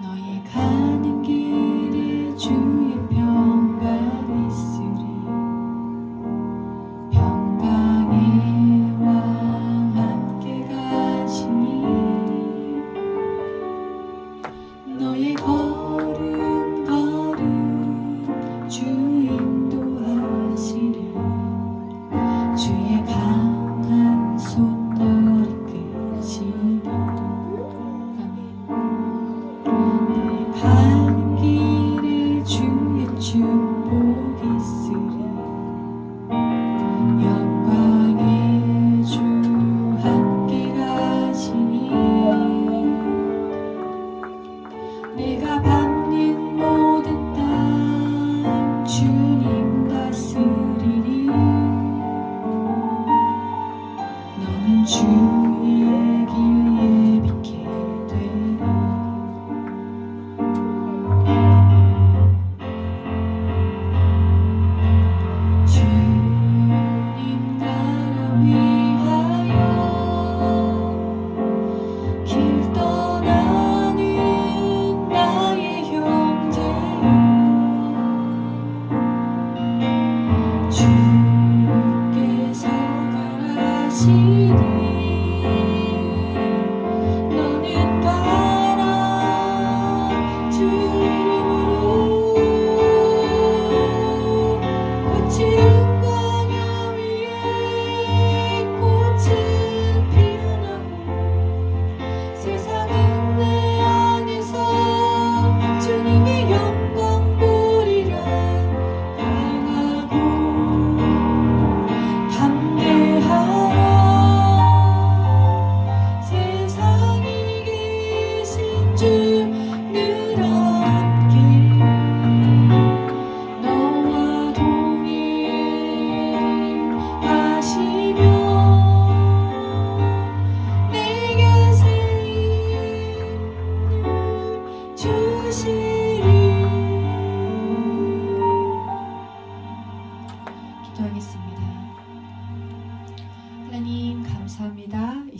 너의 가는 길에 주의 평강 있으리. 평강의 왕 함께 가시니 너의 걸음 주 인도하시니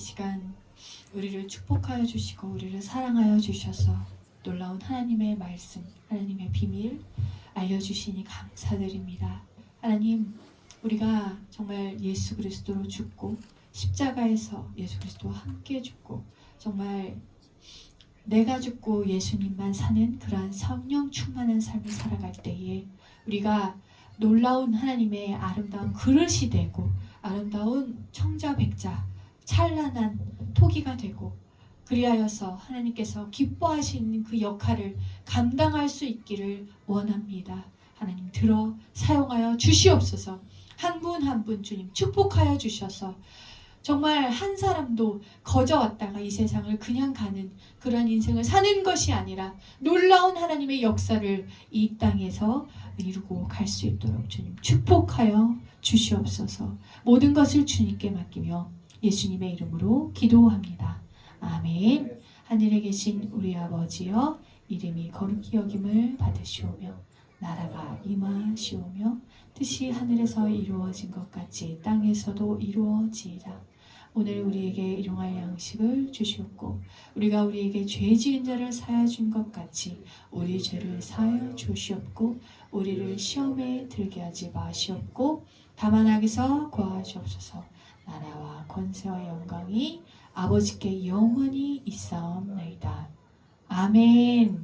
시간 우리를 축복하여 주시고 우리를 사랑하여 주셔서 놀라운 하나님의 말씀, 하나님의 비밀 알려주시니 감사드립니다. 하나님, 우리가 정말 예수 그리스도로 죽고 십자가에서 예수 그리스도와 함께 죽고 정말 내가 죽고 예수님만 사는 그러한 성령 충만한 삶을 살아갈 때에 우리가 놀라운 하나님의 아름다운 그릇이 되고 아름다운 청자백자 찬란한 토기가 되고 그리하여서 하나님께서 기뻐하시는 그 역할을 감당할 수 있기를 원합니다. 하나님 들어 사용하여 주시옵소서. 한 분 한 분 주님 축복하여 주셔서 정말 한 사람도 거저 왔다가 이 세상을 그냥 가는 그런 인생을 사는 것이 아니라 놀라운 하나님의 역사를 이 땅에서 이루고 갈 수 있도록 주님 축복하여 주시옵소서. 모든 것을 주님께 맡기며 예수님의 이름으로 기도합니다. 아멘. 하늘에 계신 우리 아버지여, 이름이 거룩히 여김을 받으시오며 나라가 임하시오며 뜻이 하늘에서 이루어진 것 같이 땅에서도 이루어지이다. 오늘 우리에게 일용할 양식을 주시옵고 우리가 우리에게 죄 지은 자를 사하여 준 것 같이 우리 죄를 사하여 주시옵고 우리를 시험에 들게 하지 마시옵고 다만 악에서 구하시옵소서. 나라와 권세와 영광이 아버지께 영원히 있사옵나이다. 아멘.